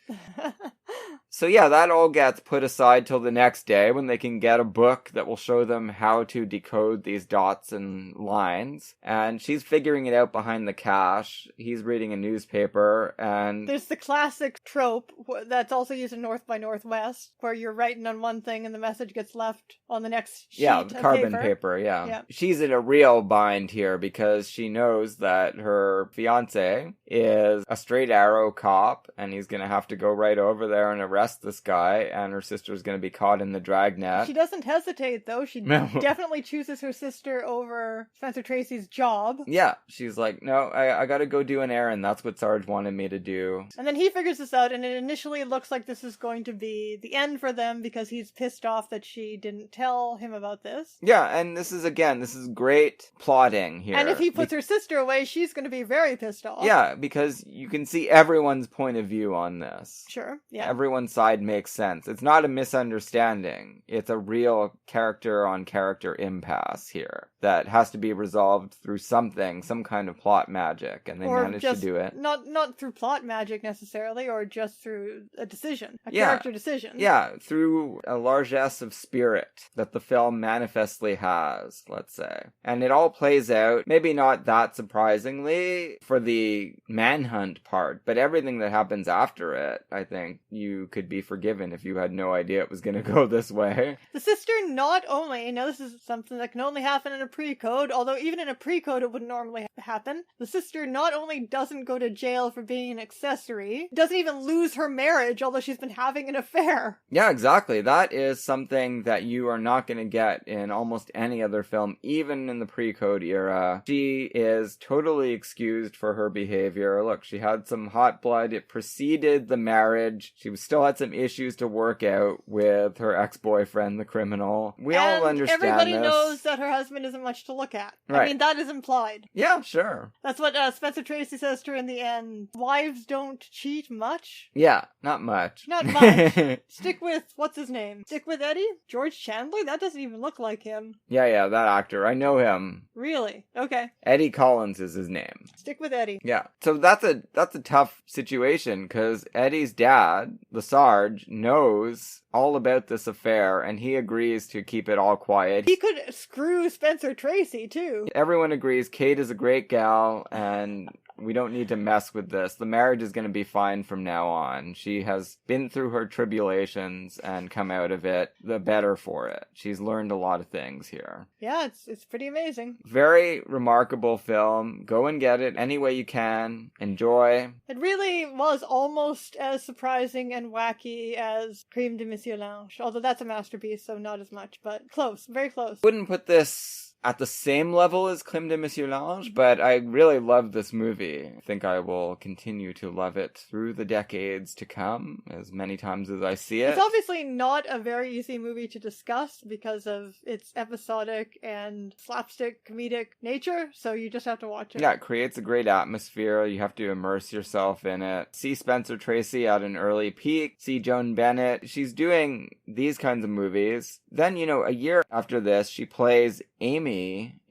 So yeah, that all gets put aside till the next day when they can get a book that will show them how to decode these dots and lines. And she's figuring it out behind the cache. He's reading a newspaper, and...
There's the classic trope that's also used in North by Northwest, where you're writing on one thing and the message gets left on the next sheet of
carbon paper, yeah. She's in a real bind here because she knows that her fiancé is a straight arrow cop, and he's going to have to go right over there and arrest this guy, and her sister's going to be caught in the dragnet.
She doesn't hesitate, though. She definitely chooses her sister over Spencer Tracy's job.
Yeah, she's like, no, I gotta go do an errand. That's what Sarge wanted me to do.
And then he figures this out, and it initially looks like this is going to be the end for them because he's pissed off that she didn't tell him about this.
Yeah, and this is great plotting here.
And if he puts her sister away, she's going to be very pissed off.
Yeah, because you can see everyone's point of view on this.
Sure, yeah.
Everyone's side makes sense. It's not a misunderstanding. It's a real character-on-character impasse here that has to be resolved through something, some kind of plot magic, and they managed to do it.
Not through plot magic necessarily, or just through a decision, character decision.
Yeah, through a largesse of spirit that the film manifestly has, let's say. And it all plays out, maybe not that surprisingly, for the manhunt part, but everything that happens after it, I think you could be forgiven if you had no idea it was going to go this way.
The sister not only, now this is something that can only happen in a pre-code, although even in a pre-code it wouldn't normally happen, the sister not only doesn't go to jail for being an accessory, doesn't even lose her marriage, although she's been having an affair.
Yeah, exactly. That is something that you are not going to get in almost any other film, even in the pre-code era. She is totally excused for her behavior. Look, she had some hot blood. It preceded the marriage. She still had some issues to work out with her ex-boyfriend, the criminal. We all understand
everybody
this.
Knows that her husband isn't much to look at.
Right.
I mean, that is implied.
Yeah, sure.
That's what Spencer Tracy says to her in the end. Wives don't cheat much?
Yeah, not much.
Not much. Stick with, what's his name? Stick with Eddie? George Chandler? That doesn't even look like him.
Yeah, that actor. I know him.
Really? Okay.
Eddie Collins is his name.
Stick with Eddie.
Yeah. So that's a tough situation, because Eddie's dad, the Sarge, knows all about this affair, and he agrees to keep it all quiet.
He could screw Spencer Tracy, too.
Everyone agrees Kate is a great gal, and we don't need to mess with this. The marriage is going to be fine from now on. She has been through her tribulations and come out of it the better for it. She's learned a lot of things here.
Yeah, it's pretty amazing.
Very remarkable film. Go and get it any way you can. Enjoy.
It really was almost as surprising and wacky as Crime de Monsieur Lange, although that's a masterpiece, so not as much, but close, very close.
Wouldn't put this at the same level as Crime de Monsieur Lange, but I really love this movie. I think I will continue to love it through the decades to come, as many times as I see it.
It's obviously not a very easy movie to discuss because of its episodic and slapstick comedic nature, so you just have to watch it.
Yeah, it creates a great atmosphere. You have to immerse yourself in it. See Spencer Tracy at an early peak. See Joan Bennett. She's doing these kinds of movies. Then, a year after this, she plays Amy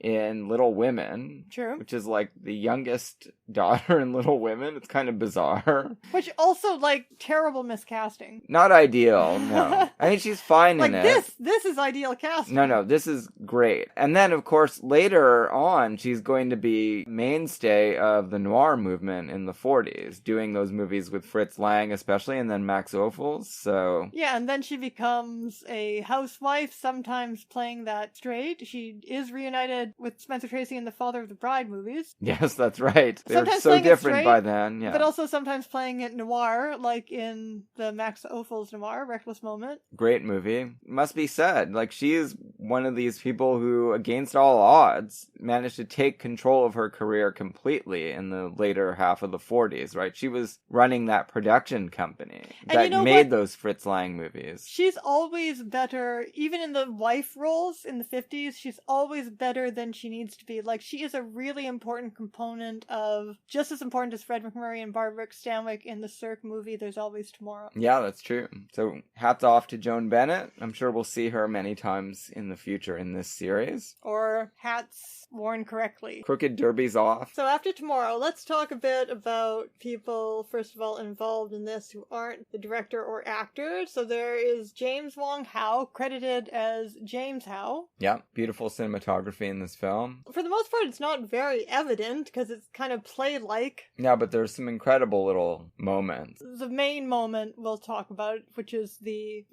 in Little Women.
True.
Which is like the youngest daughter in Little Women. It's kind of bizarre.
Which also, terrible miscasting.
Not ideal, no. I mean, she's fine in it.
This is ideal casting.
No, this is great. And then, of course, later on, she's going to be mainstay of the noir movement in the 40s, doing those movies with Fritz Lang, especially, and then Max Ophuls, so...
Yeah, and then she becomes a housewife, sometimes playing that straight. She is reunited with Spencer Tracy in the Father of the Bride movies.
Yes, that's right. They're
Sometimes
so different straight, by then, yeah.
But also sometimes playing it noir, like in the Max Ophuls noir, Reckless Moment.
Great movie. Must be said, she is one of these people who, against all odds, managed to take control of her career completely in the later half of the 40s, right? She was running that production company that made those Fritz Lang movies.
She's always better, even in the wife roles in the 50s, she's always better than she needs to be. Like, she is a really important component of, just as important as Fred McMurray and Barbara Stanwyck in the Cirque movie, There's Always Tomorrow.
Yeah, that's true. So, hats off to Joan Bennett. I'm sure we'll see her many times in the future in this series.
Or hats worn correctly.
Crooked derbies off.
So after tomorrow, let's talk a bit about people, first of all, involved in this who aren't the director or actor. So there is James Wong Howe, credited as James Howe.
Yeah, beautiful cinematography in this film.
For the most part, it's not very evident because it's kind of play-like.
Yeah, but there's some incredible little moments.
The main moment we'll talk about, which is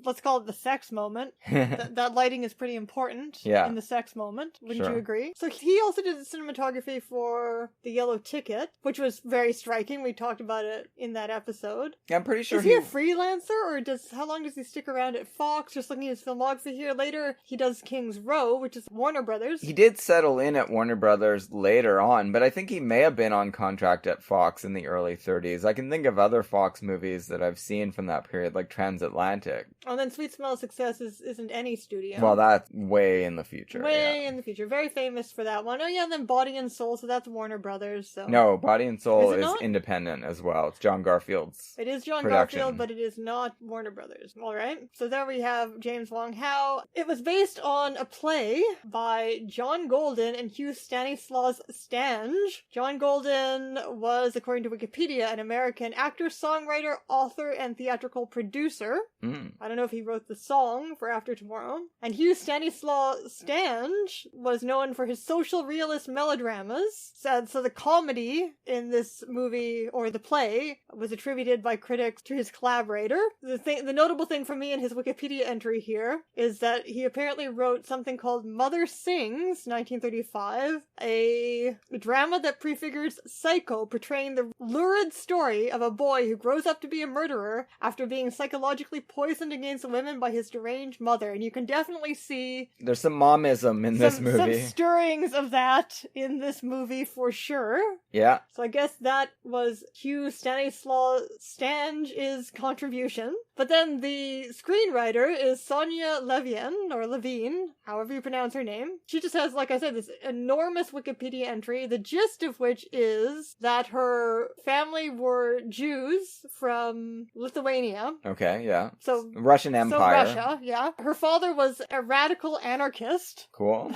let's call it the sex moment. That lighting is pretty important in the sex moment. Wouldn't you agree? So he also did the cinematography for The Yellow Ticket, which was very striking. We talked about it in that episode.
Yeah, I'm pretty sure
Is he a freelancer, or how long does he stick around at Fox? Just looking at his filmography here. Later, he does King's Row, which is Warner Brothers.
He did settle in at Warner Brothers later on, but I think he may have been on contract at Fox in the early 30s. I can think of other Fox movies that I've seen from that period, like Transatlantic.
Oh, then Sweet Smell of Success isn't any studio.
Well, that's way in the future.
Way in the future. Very famous for that one. Oh, yeah, and then Body and Soul, so that's Warner Brothers. So.
No, Body and Soul is independent as well. It's John Garfield's
It is John
production.
Garfield, but it is not Warner Brothers. All right. So there we have James Wong Howe. It was based on a play by John Golden and Hugh Stanislaus Stange. John Golden was, according to Wikipedia, an American actor, songwriter, author, and theatrical producer. I don't know if he wrote the song for After Tomorrow. And Hugh Stanislaus Stange was known for his social realist melodramas. So the comedy in this movie, or the play, was attributed by critics to his collaborator. The notable thing for me in his Wikipedia entry here is that he apparently wrote something called Mother Sings, 1935, a drama that prefigures Psycho, portraying the lurid story of a boy who grows up to be a murderer after being psychologically poisoned against women by his deranged mother. And you can definitely see
there's some momism in this movie.
Some stirrings of that in this movie for sure.
Yeah.
So I guess that was Hugh Stanislaus Stange's contribution. But then the screenwriter is Sonia Levien, or Levine, however you pronounce her name. She just has, like I said, this enormous Wikipedia entry, the gist of which is that her family were Jews from Lithuania.
Okay, yeah.
So
Russian Empire.
So Russia, yeah. Her father was a radical anarchist.
Cool.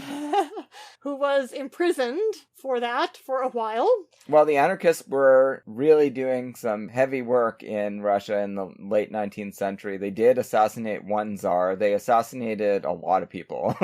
Who was imprisoned for that for a while.
Well, the anarchists were really doing some heavy work in Russia in the late 19th century. They did assassinate one czar. They assassinated a lot of people.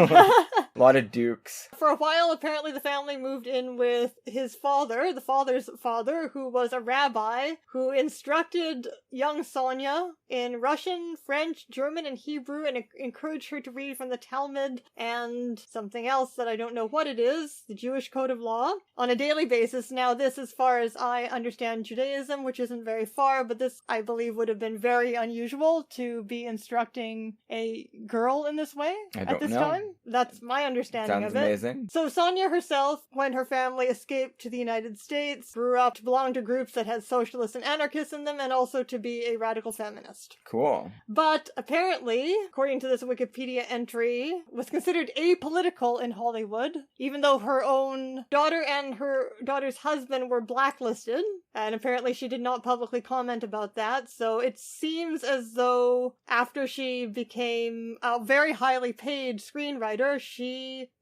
A lot of dukes.
For a while, apparently the family moved in with his father, the father's father, who was a rabbi, who instructed young Sonia in Russian, French, German, and Hebrew, and encouraged her to read from the Talmud and something else that I don't know what it is, the Jewish Code of Law, on a daily basis. Now, this, as far as I understand Judaism, which isn't very far, but this, I believe, would have been very unusual to be instructing a girl in this way at this time. That's my understanding of it.
Sounds amazing.
So Sonia herself, when her family escaped to the United States, grew up to belong to groups that had socialists and anarchists in them, and also to be a radical feminist.
Cool.
But apparently, according to this Wikipedia entry, was considered apolitical in Hollywood, even though her own daughter and her daughter's husband were blacklisted, and apparently she did not publicly comment about that. So it seems as though after she became a very highly paid screenwriter, she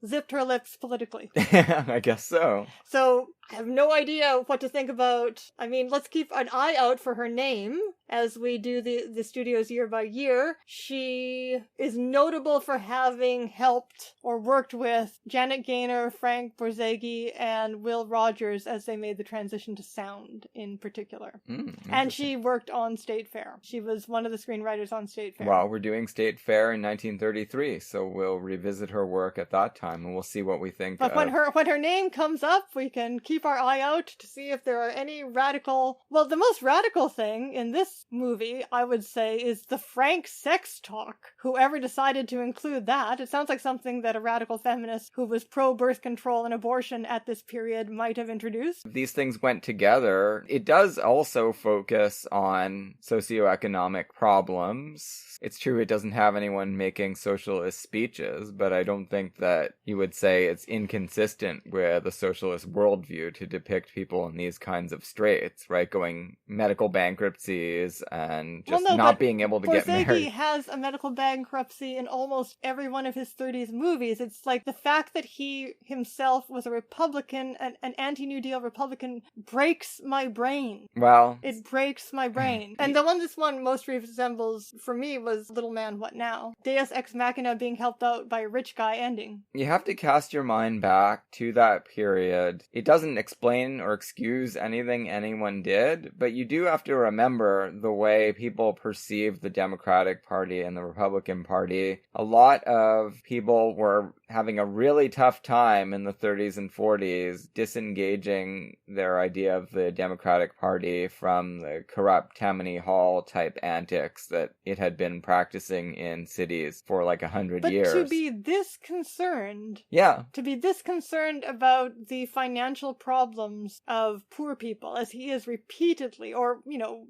zipped her lips politically.
I guess so.
So I have no idea what to think about. I mean, let's keep an eye out for her name as we do the studios year by year. She is notable for having helped or worked with Janet Gaynor, Frank Borzage, and Will Rogers as they made the transition to sound in particular. And she worked on State Fair. She was one of the screenwriters on State Fair.
Well, we're doing State Fair in 1933, so we'll revisit her work at that time and we'll see what we think.
But when her name comes up, we can keep keep our eye out to see if there are any radical... Well, the most radical thing in this movie, I would say, is the frank sex talk. Whoever decided to include that, it sounds like something that a radical feminist who was pro-birth control and abortion at this period might have introduced.
These things went together. It does also focus on socioeconomic problems. It's true it doesn't have anyone making socialist speeches, but I don't think that you would say it's inconsistent with a socialist worldview to depict people in these kinds of straits, right? Going medical bankruptcies and just not being able to get married.
Borzage has a medical bankruptcy in almost every one of his 30s movies. It's like the fact that he himself was a Republican, an anti-New Deal Republican, breaks my brain.
Well,
it breaks my brain. And the one this one most resembles for me was Little Man, What Now? Deus Ex Machina being helped out by a rich guy ending.
You have to cast your mind back to that period. It doesn't explain or excuse anything anyone did, but you do have to remember the way people perceived the Democratic Party and the Republican Party. A lot of people were having a really tough time in the 30s and 40s disengaging their idea of the Democratic Party from the corrupt Tammany Hall type antics that it had been practicing in cities for like 100 years.
But to be this concerned...
Yeah.
To be this concerned about the financial problems of poor people, as he is repeatedly, or,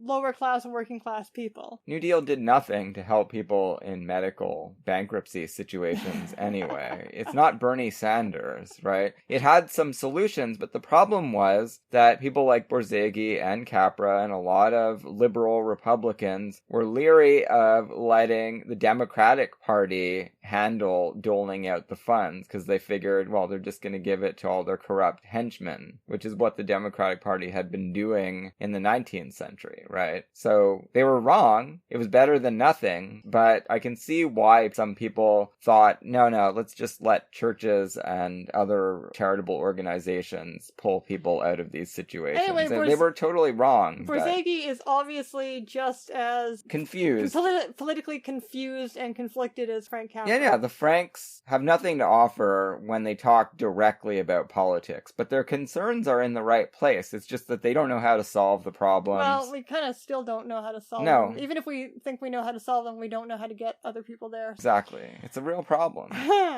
lower class and working class people.
New Deal did nothing to help people in medical bankruptcy situations anyway. It's not Bernie Sanders, right? It had some solutions, but the problem was that people like Borzage and Capra and a lot of liberal Republicans were leery of letting the Democratic Party handle doling out the funds because they figured, well, they're just going to give it to all their corrupt henchmen, which is what the Democratic Party had been doing in the 19th century, right? So they were wrong. It was better than nothing, but I can see why some people thought, no, let's just let churches and other charitable organizations pull people out of these situations.
Anyway,
they were totally wrong.
Borzage is obviously just as
confused,
politically confused and conflicted as Frank Capra.
Yeah, the Franks have nothing to offer when they talk directly about politics, but their concerns are in the right place. It's just that they don't know how to solve the problems.
Well, we kind of still don't know how to solve them. Even if we think we know how to solve them, we don't know how to get other people there.
Exactly. It's a real problem.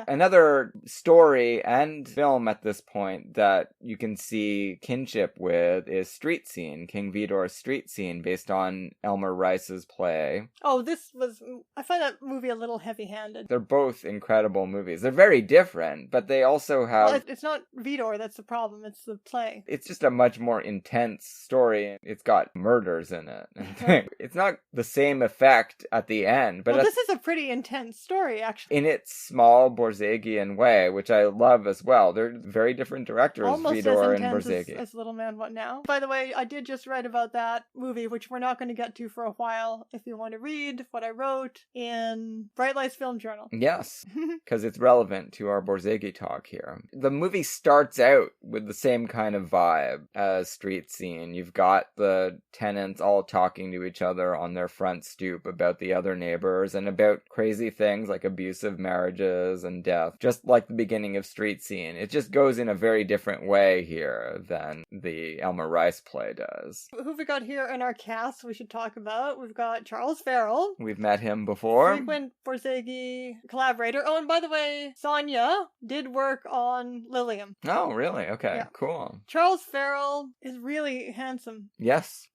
Another story and film at this point that you can see kinship with is Street Scene, King Vidor's Street Scene, based on Elmer Rice's play.
Oh, I find that movie a little heavy-handed.
They're both incredible movies. They're very different, but they also have...
Well, it's not Vidor that's the problem, it's the play.
It's just a much more intense story. It's got murders in it. It's not the same effect at the end, but...
Well, this is a pretty intense story, actually.
In its small Borzagian way, which I love as well. They're very different directors,
almost
Vidor
as
and Borzage.
As Little Man, What Now? By the way, I did just write about that movie, which we're not going to get to for a while. If you want to read what I wrote in Bright Lights Film Journal.
Yes, because it's relevant to our Borzage talk here. The movie starts out with the same kind of vibe as Street Scene. You've got the tenants all talking to each other on their front stoop about the other neighbors and about crazy things like abusive marriages and death, just like the beginning of Street Scene. It just goes in a very different way here than the Elmer Rice play does.
Who have we got here in our cast we should talk about? We've got Charles Farrell.
We've met him before.
Frequent Borzage collaborator. Oh, and by the way, Sonia did work on Lilium.
Oh, really? Okay,
yeah.
Cool.
Charles Farrell is really handsome.
Yes.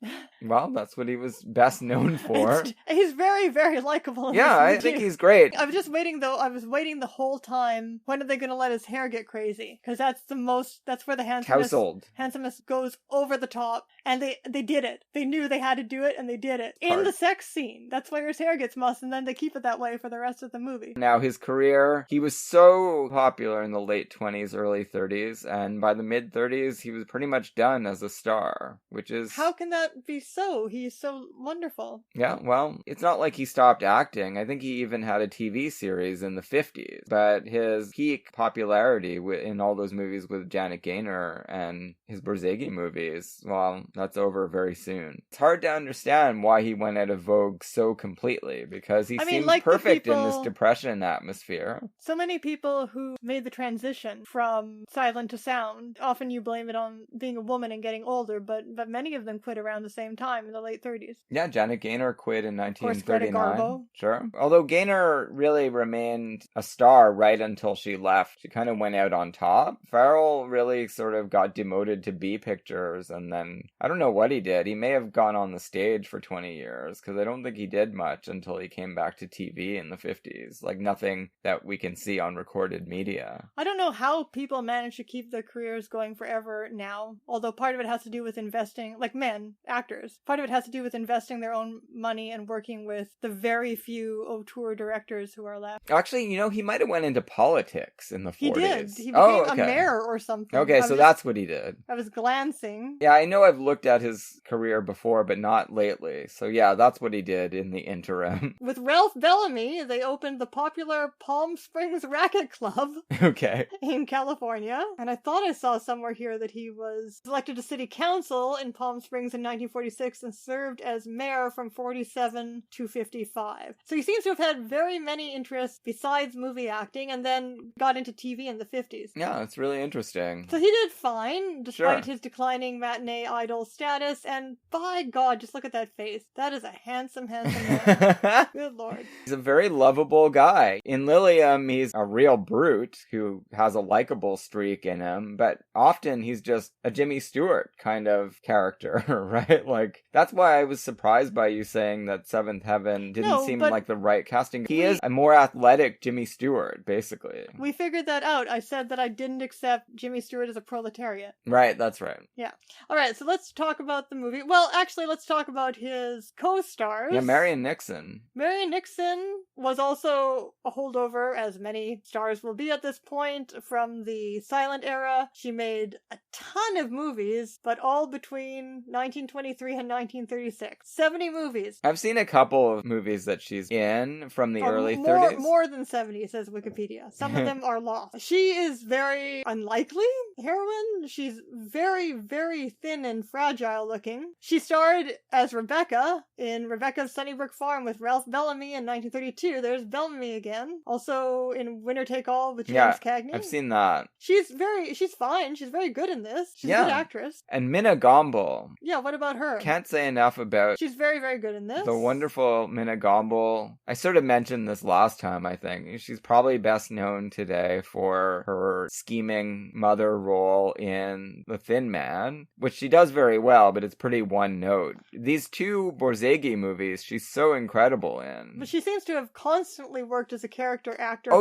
Well, that's what he was best known for.
He's very, very likable.
Yeah, I think he's great.
I was just waiting, though. I was waiting the whole time. When are they going to let his hair get crazy? Because that's where the handsomest goes over the top. And they did it. They knew they had to do it, and they did it. In the sex scene. That's why his hair gets mussed, and then they keep it that way for the rest of the movie.
Now, his career, he was so popular in the late 20s, early 30s, and by the mid-30s, he was pretty much done as a star, which is...
How can that be so? He's so wonderful.
Yeah, well, it's not like he stopped acting. I think he even had a TV series in the 50s, but his peak popularity in all those movies with Janet Gaynor and his Borzage movies, well, that's over very soon. It's hard to understand why he went out of vogue so completely, because he seemed perfect in this Depression depression atmosphere.
So many people who made the transition from silent to sound, often you blame it on being a woman and getting older, but many of them quit around the same time in the late 30s.
Yeah, Janet Gaynor quit in
Of course, Greta
1939.
Garbo.
Sure. Although Gaynor really remained a star right until she left. She kind of went out on top. Farrell really sort of got demoted to B pictures, and then I don't know what he did. He may have gone on the stage for 20 years, because I don't think he did much until he came back to TV in the 50s. Like, nothing that we can see on recorded media.
I don't know how people manage to keep their careers going forever now, although part of it has to do with investing, like men, actors. Part of it has to do with investing their own money and working with the very few auteur directors who are left.
Actually, you know, he might have went into politics in the 40s.
He did. He became a mayor or something.
Okay, so that's what he did.
I was glancing.
Yeah, I know I've looked at his career before, but not lately. So yeah, that's what he did in the interim.
With Ralph Bellamy, they opened the popular Palm Springs Racket Club.
Okay.
In California. And I thought I saw somewhere here that he was elected to city council in Palm Springs in 1946 and served as mayor from 47 to 55. So he seems to have had very many interests besides movie acting, and then got into TV in the 50s.
Yeah, it's really interesting.
So he did fine, despite
Sure.
his declining matinee idol status, and by God, just look at that face. That is a handsome, handsome man. Good Lord.
He's a very lovable guy. In Lilium, he's a real brute who has a likable streak in him, but often he's just a Jimmy Stewart kind of character, right? Like, that's why I was surprised by you saying that Seventh Heaven didn't seem like the right casting. He is a more athletic Jimmy Stewart, basically.
We figured that out. I said that I didn't accept Jimmy Stewart as a proletariat.
Right, that's right.
Yeah. Alright, so let's talk about the movie. Well, actually, let's talk about his co-stars.
Yeah, Marion Nixon.
Marion Nixon was also a holdover, as many stars will be at this point, from the silent era. She made a ton of movies, but all between 1923 and 1936. 70 movies.
I've seen a couple of movies that she's in from the early 30s.
More than 70, says Wikipedia. Some of them are lost. She is very unlikely heroine. She's very, very thin and fragile looking. She starred as Rebecca in Rebecca's Sunnybrook Farm with Ralph Bellamy in 1932. There's Bellamy again. Also in Winner Take All with James Cagney.
I've seen that.
She's fine. She's very good in this. She's a good actress.
And Minna Gomble.
Yeah, what about her?
Can't say enough about...
She's very, very good in this.
The wonderful Minna Gomble. I sort of mentioned this last time, I think. She's probably best known today for her scheming mother role in The Thin Man, which she does very well, but it's pretty one note. These two Borzage movies, she's so incredible in.
But she seems to have constantly worked as a character actor.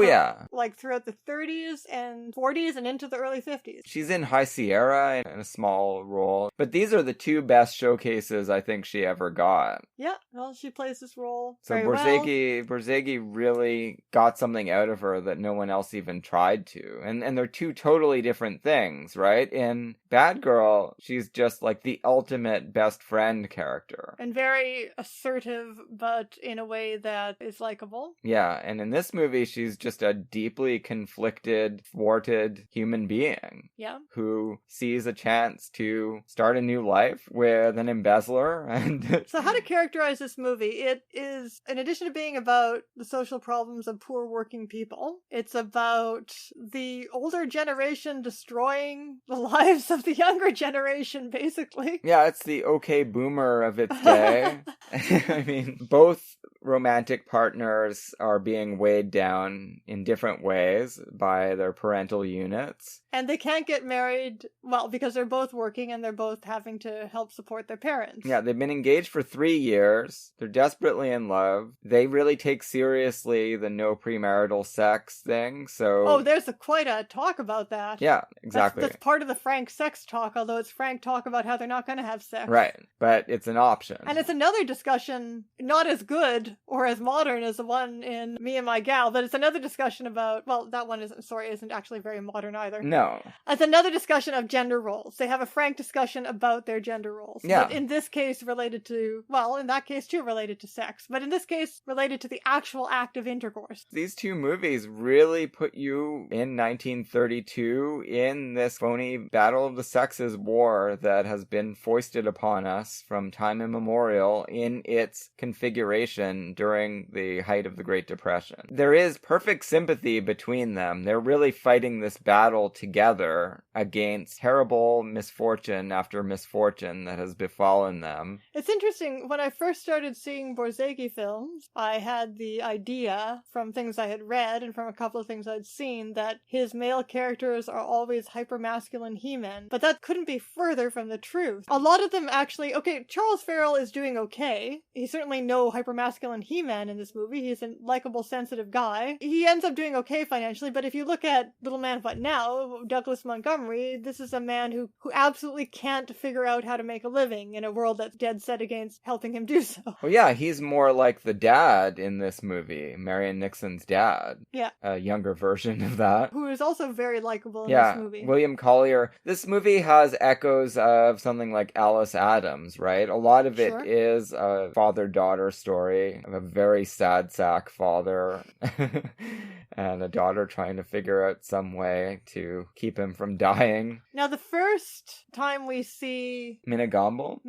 Like throughout the 30s and 40s and into the early 50s.
She's in High Sierra in a small role. But these are the two best showcases I think she ever got.
Yeah, well, she plays this role
so
very well.
Borzage really got something out of her that no one else even tried to. And they're two totally different things, right? In Bad Girl, she's just like the ultimate best friend character.
And very assertive, but in a way that is likable.
Yeah, and in this movie, she's just a deeply conflicted, thwarted human being.
Yeah.
Who sees a chance to start a new life with an embezzler. And
so how to characterize this movie? It is, in addition to being about the social problems of poor working people, it's about the older generation destroying the lives of the younger generation, basically.
Yeah, it's the okay boomer of its day. I mean, both romantic partners are being weighed down in different ways by their parental units.
And they can't get married, well, because they're both working and they're both having to help support their parents.
Yeah, they've been engaged for 3 years. They're desperately in love. They really take seriously the no premarital sex thing, so...
Oh, there's quite a talk about that.
Yeah, exactly.
That's part of the frank sex talk, although it's frank talk about how they're not going to have sex.
Right, but it's an option.
And it's another discussion, not as good or as modern as the one in Me and My Gal, but it's another discussion about, well, that one isn't actually very modern either.
No.
It's another discussion of gender roles. They have a frank discussion about their gender roles.
Yeah.
But in this case related to, well, in that case too related to sex, but in this case related to the actual act of intercourse.
These two movies really put you in 1932 in this phony battle of the sexes war that has been foisted upon us from time immemorial in its configuration Britain during the height of the Great Depression. There is perfect sympathy between them. They're really fighting this battle together against terrible misfortune after misfortune that has befallen them.
It's interesting, when I first started seeing Borzage films, I had the idea from things I had read and from a couple of things I'd seen that his male characters are always hypermasculine he-men, but that couldn't be further from the truth. A lot of them actually, okay, Charles Farrell is doing okay. He's certainly no hypermasculine he-man in this movie. He's a likable, sensitive guy. He ends up doing okay financially, but if you look at Little Man What Now, Douglas Montgomery, this is a man who absolutely can't figure out how to make a living in a world that's dead set against helping him do so.
Well, yeah, he's more like the dad in this movie, Marion Nixon's dad.
Yeah.
A younger version of that.
Who is also very likable in this movie.
William Collier. This movie has echoes of something like Alice Adams, right? A lot of it is a father-daughter story of a very sad sack father and a daughter trying to figure out some way to keep him from dying.
Now, the first time we see
Minigomble,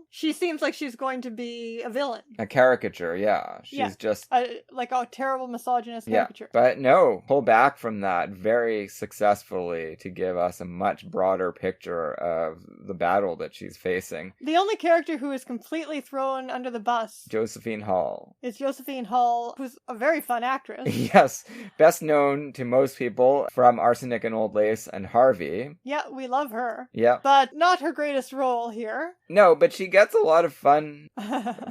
she seems like she's going to be a villain.
a caricature, yeah. She's just...
like a terrible misogynist caricature.
But no, pull back from that very successfully to give us a much broader picture of the battle that she's facing.
The only character who is completely thrown under the bus
Josephine Hall.
is Josephine Hall, who's a very fun actress.
Yes, best known to most people from Arsenic and Old Lace and Harvey.
Yeah, we love her.
Yeah.
But not her greatest role here.
No, but she gets a lot of fun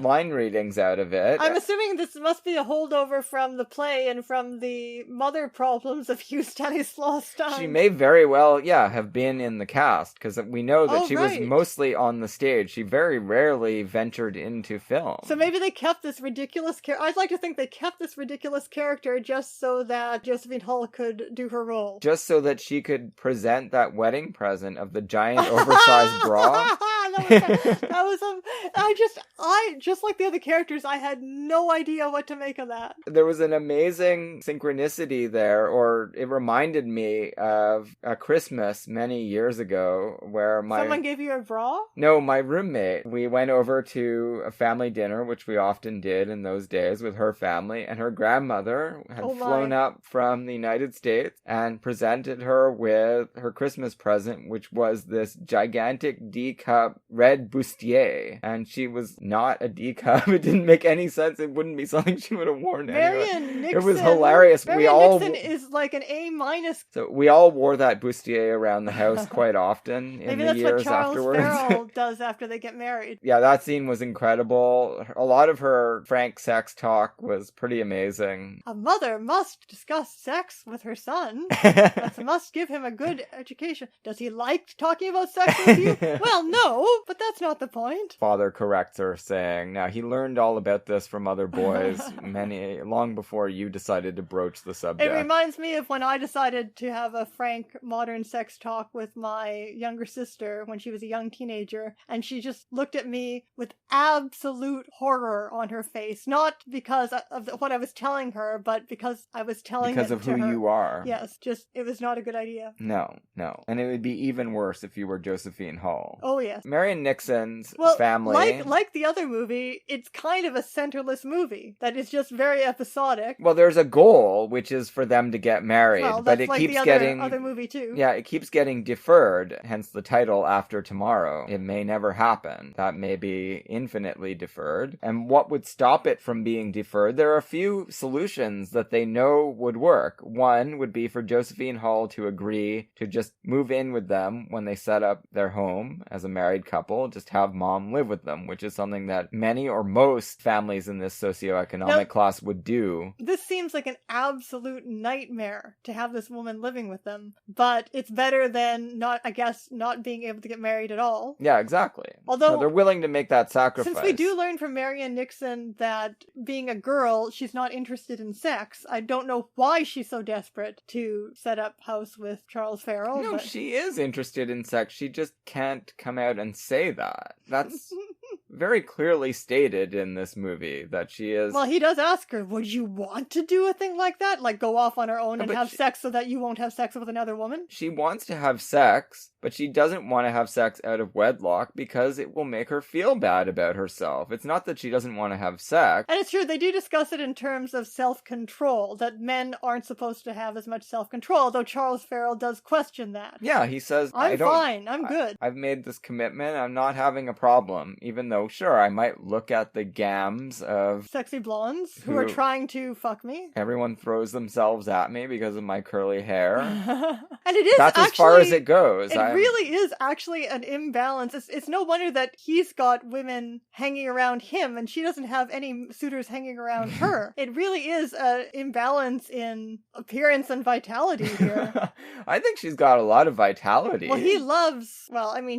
line readings out of it.
I'm assuming this must be a holdover from the play and from the mother problems of Hugh Stanislaus Stein.
She may very well, have been in the cast, because we know that she was mostly on the stage. She very rarely ventured into film.
So maybe they kept this ridiculous character. I'd like to think they kept this ridiculous character just so that Josephine Hall could do her role.
Just so that she could present that wedding present of the giant oversized bra. I just like the other characters, I had no idea what to make of that. There was an amazing synchronicity there, or it reminded me of a Christmas many years ago where
Someone gave you a bra?
No, my roommate. We went over to a family dinner, which we often did in those days with her family, and her grandmother had flown up from the United States and presented her with her Christmas present, which was this gigantic D-cup red bustier, and she was not a D-cup. It didn't make any sense. It wouldn't be something she would have worn anyway.
Nixon,
it was hilarious.
Nixon is like an A-.
So we all wore that bustier around the house quite often in the years afterwards.
Maybe that's what Charles Farrell does after they get married.
Yeah, that scene was incredible. A lot of her frank sex talk was pretty amazing.
A mother must discuss sex with her son. Must give him a good education. Does he like talking about sex with you? Well, no, but that's not the point.
Father corrects her, saying, now he learned all about this from other boys long before you decided to broach the subject.
It reminds me of when I decided to have a frank modern sex talk with my younger sister when she was a young teenager, and she just looked at me with absolute horror on her face, not because of what I was telling her, but because I was telling
because
it
of
to
who
her.
You are.
Yes, just it was not a good idea.
No. And it would be even worse if you were Josephine Hall.
Oh yes.
Marion Nixon's family.
Like the other movie, it's kind of a centerless movie that is just very episodic.
Well, there's a goal, which is for them to get married, but it
like
keeps
the
getting
other movie too.
Yeah, it keeps getting deferred, hence the title After Tomorrow. It may never happen. That may be infinitely deferred. And what would stop it from being deferred? There are a few solutions that they know would work. One would be for Josephine Hall to agree to just move in with them when they set up their home as a married couple, just have mom live with them, which is something that many or most families in this socioeconomic class would do.
This seems like an absolute nightmare to have this woman living with them, but it's better than not being able to get married at all.
Yeah, exactly.
Although
they're willing to make that sacrifice.
Since we do learn from Marion Nixon that being a girl, she's not interested in sex, I don't know why she's so desperate to set up house with Charles Farrell.
No, she is interested in sex. She just can't come out and say that. That's very clearly stated in this movie that she is...
Well, he does ask her, would you want to do a thing like that? Like go off on her own and have sex so that you won't have sex with another woman?
She wants to have sex, but she doesn't want to have sex out of wedlock because it will make her feel bad about herself. It's not that she doesn't want to have sex.
And it's true, they do discuss it in terms of self-control, that men aren't supposed to have as much self-control, though Charles Farrell does question that.
Yeah, he says,
I'm fine, I'm good.
I've made this commitment, I'm not having a problem, even though, sure, I might look at the gams of
sexy blondes who are trying to fuck me.
Everyone throws themselves at me because of my curly hair.
And it is
That's
actually,
as far as it goes.
It really is actually an imbalance. It's no wonder that he's got women hanging around him and she doesn't have any suitors hanging around her. It really is an imbalance in appearance and vitality here.
I think she's got a lot of vitality.
Well, he loves,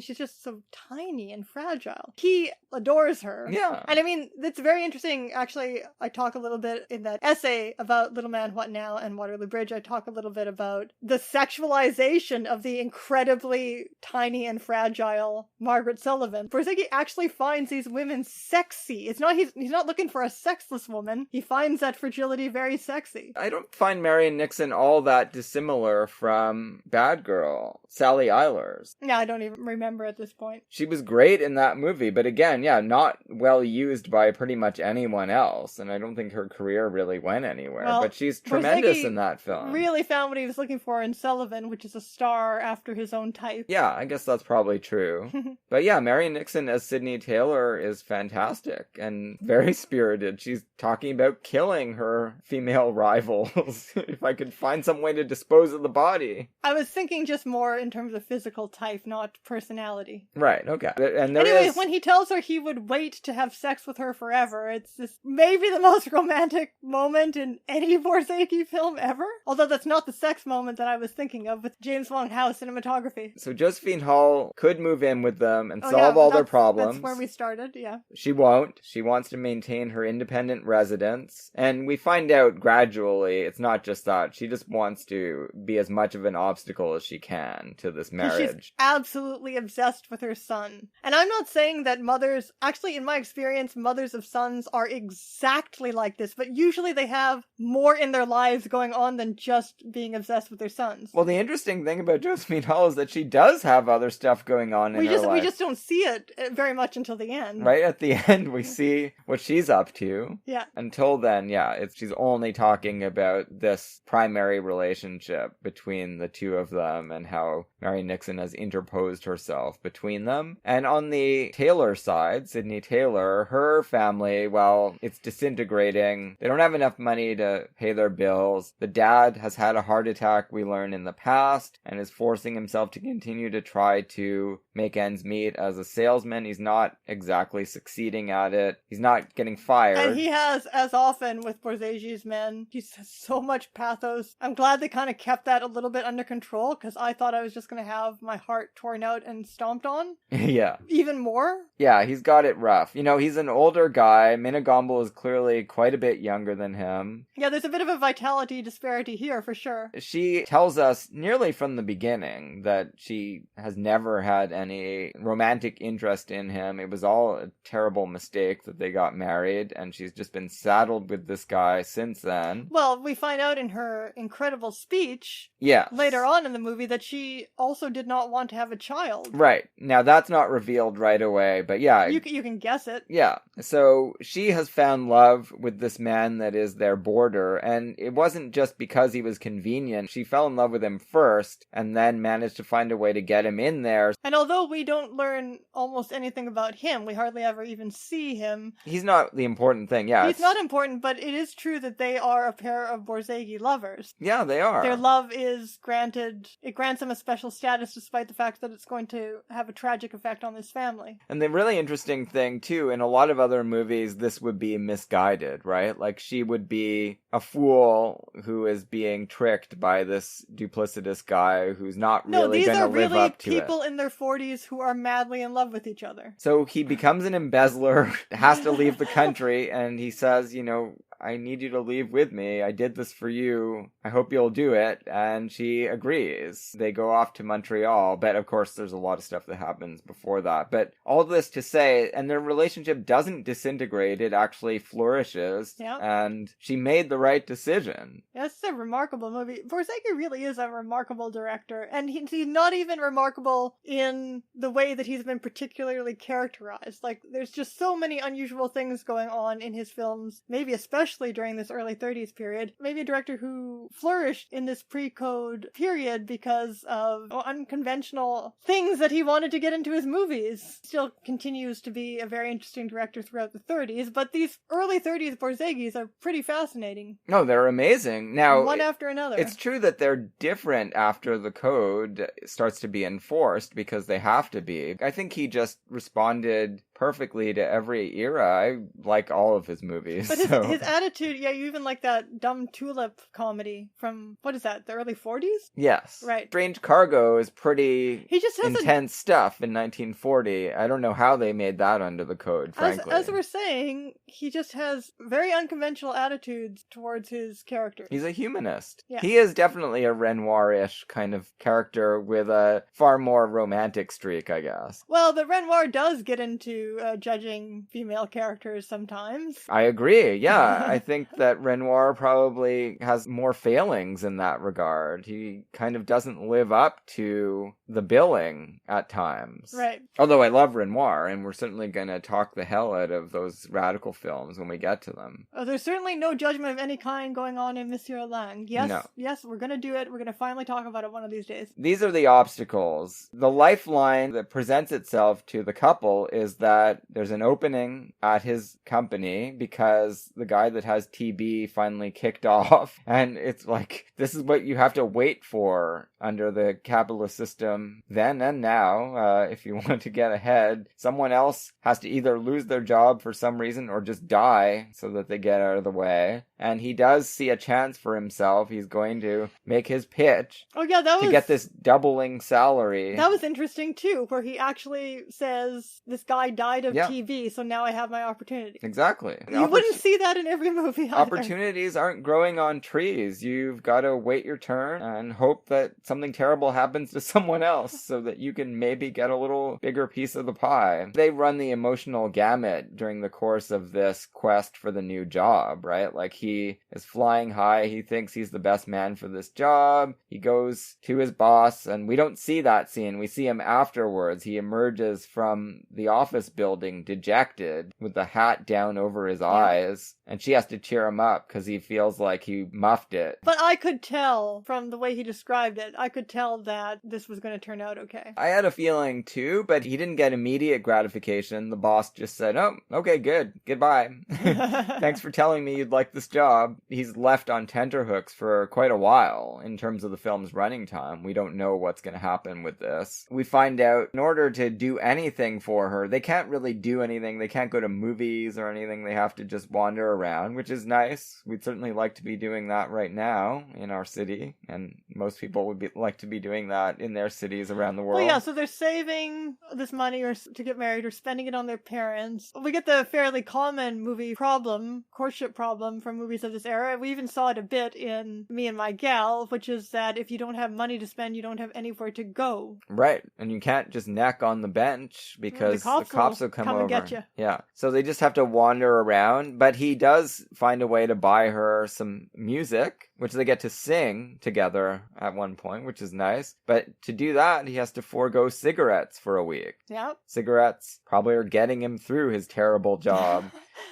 she's just so tiny and fragile. He adores her.
Yeah.
And I mean, it's very interesting. Actually, I talk a little bit in that essay about Little Man, What Now and Waterloo Bridge. I talk a little bit about the sexualization of the incredibly tiny and fragile Margaret Sullivan. Borzage actually finds these women sexy. It's not, he's not looking for a sexless woman. He finds that fragility very sexy.
I don't find Marion Nixon all that dissimilar from Bad Girl, Sally Eilers.
Yeah, I don't even remember at this point.
She was great in that movie, but again, yeah, not well used by pretty much anyone else, and I don't think her career really went anywhere, but she's tremendous in that film.
Really found what he was looking for in Sullivan, which is a star after his own type.
Yeah, I guess that's probably true. But yeah, Marion Nixon as Sydney Taylor is fantastic and very spirited. She's talking about killing her female rivals if I could find some way to dispose of the body.
I was thinking just more in terms of physical type, not personality.
Right, okay. And
anyway, when he tells her he would wait to have sex with her forever, it's just maybe the most romantic moment in any Borzage film ever. Although that's not the sex moment that I was thinking of with James Wong Howe cinematography.
So Josephine Hull could move in with them and solve all their problems.
That's where we started, yeah.
She won't. She wants to maintain her independent residence. And we find out gradually it's not just that. She just wants to be as much of an obstacle as she can to this marriage.
She's absolutely obsessed with her son. And I'm not saying that mothers, actually in my experience, mothers of sons are exactly like this, but usually they have more in their lives going on than just being obsessed with their sons.
Well, the interesting thing about Josephine Hull is that she does have other stuff going on in her life.
We just don't see it very much until the end.
Right at the end, we see what she's up to.
Yeah.
Until then, yeah, she's only talking about this primary relationship between the two of them and how Mary Nixon has interposed herself between them. And on the Taylor side, Sydney Taylor, her family, well, it's disintegrating. They don't have enough money to pay their bills. The dad has had a heart attack, we learn, in the past, and is forcing himself to continue to try to make ends meet as a salesman. He's not exactly succeeding at it. He's not getting fired.
And he has, as often with Borzage's men, he has so much pathos. I'm glad they kind of kept that a little bit under control, because I thought I was just going to have my heart torn out and stomped on.
Yeah.
Even more.
Yeah, he's got it rough. You know, he's an older guy. Minna Gomble is clearly quite a bit younger than him.
Yeah, there's a bit of a vitality disparity here, for sure.
She tells us nearly from the beginning that she has never had any romantic interest in him. It was all a terrible mistake that they got married, and she's just been saddled with this guy since then.
Well, we find out in her incredible speech later on in the movie that she also did not want to have a child.
Right. Now, that's not revealed right away, but yeah.
You can guess it.
Yeah. So she has found love with this man that is their boarder, and it wasn't just because he was convenient. She fell in love with him first, and then managed to find a way to get him in there.
And although we don't learn almost anything about him, we hardly ever even see him.
He's not the important thing, yeah.
He's not important, but it is true that they are a pair of Borzage lovers.
Yeah, they are.
Their love is granted, it grants him a special status despite the fact that it's going to have a tragic effect on this family.
And the really interesting thing, too, in a lot of other movies, this would be misguided, right? Like, she would be a fool who is being tricked by this duplicitous guy who's not really going to live up to it.
No, these are really people in their 40s who are madly in love with each other.
So he becomes an embezzler, has to leave the country, and he says, you know, I need you to leave with me. I did this for you. I hope you'll do it. And she agrees. They go off to Montreal, but of course there's a lot of stuff that happens before that. But all this to say, and their relationship doesn't disintegrate, it actually flourishes.
Yep.
And she made the right decision.
Yeah, it's a remarkable movie. Borzage really is a remarkable director, and he's not even remarkable in the way that he's been particularly characterized. Like, there's just so many unusual things going on in his films, maybe especially during this early 30s period. Maybe a director who flourished in this pre-code period because of unconventional things that he wanted to get into his movies. Still continues to be a very interesting director throughout the 30s, but these early 30s Borzages are pretty fascinating.
No, they're amazing. Now,
one after another.
It's true that they're different after the code starts to be enforced because they have to be. I think he just responded perfectly to every era. I like all of his movies.
But his attitude, yeah, you even like that Dumb Tulip comedy from, what is that, the early 40s?
Yes.
Right.
Strange Cargo is pretty
he just has
intense stuff in 1940. I don't know how they made that under the code, frankly.
As we're saying, he just has very unconventional attitudes towards his characters.
He's a humanist.
Yeah.
He is definitely a Renoir-ish kind of character with a far more romantic streak, I guess.
Well, but Renoir does get into judging female characters sometimes.
I agree, yeah. I think that Renoir probably has more failings in that regard. He kind of doesn't live up to the billing at times.
Right.
Although I love Renoir, and we're certainly going to talk the hell out of those radical films when we get to them.
Oh, there's certainly no judgment of any kind going on in Monsieur Lang. Yes,
No.
Yes, we're going to do it. We're going to finally talk about it one of these days.
These are the obstacles. The lifeline that presents itself to the couple is that there's an opening at his company because the guy that has TB finally kicked off. And it's like, this is what you have to wait for under the capitalist system then and now. If you want to get ahead, someone else has to either lose their job for some reason or just die so that they get out of the way. And he does see a chance for himself. He's going to make his pitch.
Oh yeah, to
get this doubling salary.
That was interesting too, where he actually says, this guy died of TB, so now I have my opportunity.
Exactly.
You wouldn't see that in every movie either.
Opportunities aren't growing on trees. You've got to wait your turn and hope that something terrible happens to someone else so that you can maybe get a little bigger piece of the pie. They run the emotional gamut during the course of this quest for the new job, right? Like, he is flying high. He thinks he's the best man for this job. He goes to his boss, and we don't see that scene. We see him afterwards. He emerges from the office building dejected with the hat down over his eyes, and she has to cheer him up because he feels like he muffed it.
But I could tell from the way he described it, I could tell that this was going to turn out okay.
I had a feeling too, but he didn't get immediate gratification. The boss just said, oh, okay, good. Goodbye. Thanks for telling me you'd like this job. He's left on tenterhooks for quite a while in terms of the film's running time. We don't know what's going to happen with this. We find out in order to do anything for her, they can't really do anything. They can't go to movies or anything. They have to just wander around, which is nice. We'd certainly like to be doing that right now in our city, and most people would like to be doing that in their cities around the world.
Well, yeah, so they're saving this money or to get married or spending it on their parents. We get the fairly common movie problem, courtship problem from movies of this era. We even saw it a bit in Me and My Gal, which is that if you don't have money to spend, you don't have anywhere to go.
Right, and you can't just neck on the bench because the cops will come over
and get you.
Yeah, so they just have to wander around, but he does find a way to buy her some music, which they get to sing together at one point, which is nice. But to do that, he has to forego cigarettes for a week.
Yep.
Cigarettes probably are getting him through his terrible job.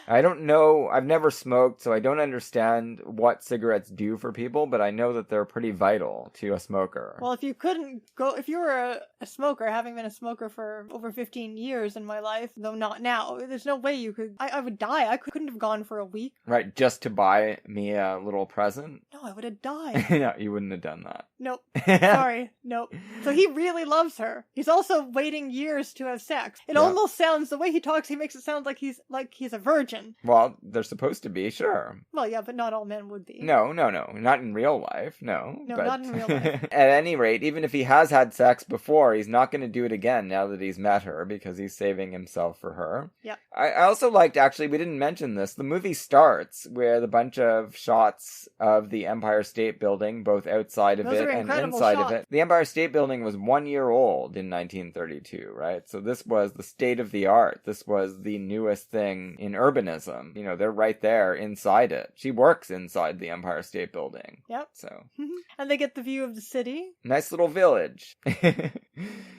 I don't know, I've never smoked, so I don't understand what cigarettes do for people, but I know that they're pretty vital to a smoker.
Well, if you were a smoker, having been a smoker for over 15 years in my life, though not now, there's no way you could, I would die. I couldn't have gone for a week.
Right, just to buy me a little present?
No, I would have died.
No, you wouldn't have done that.
Nope. Sorry. Nope. So he really loves her. He's also waiting years to have sex. It almost sounds, the way he talks, he makes it sound like he's a virgin.
Well, they're supposed to be, sure.
Well, yeah, but not all men would be.
No. Not in real life, no.
No,
but...
not in real life.
At any rate, even if he has had sex before, he's not going to do it again now that he's met her because he's saving himself for her.
Yeah.
I also liked, actually, we didn't mention this, the movie starts with a bunch of shots of the Empire State Building, both outside of it and inside of it. The Empire State Building was 1 year old in 1932, right? So this was the state of the art. This was the newest thing in urbanism. You know, they're right there inside it. She works inside the Empire State Building.
Yep.
So.
And they get the view of the city.
Nice little village.
Isn't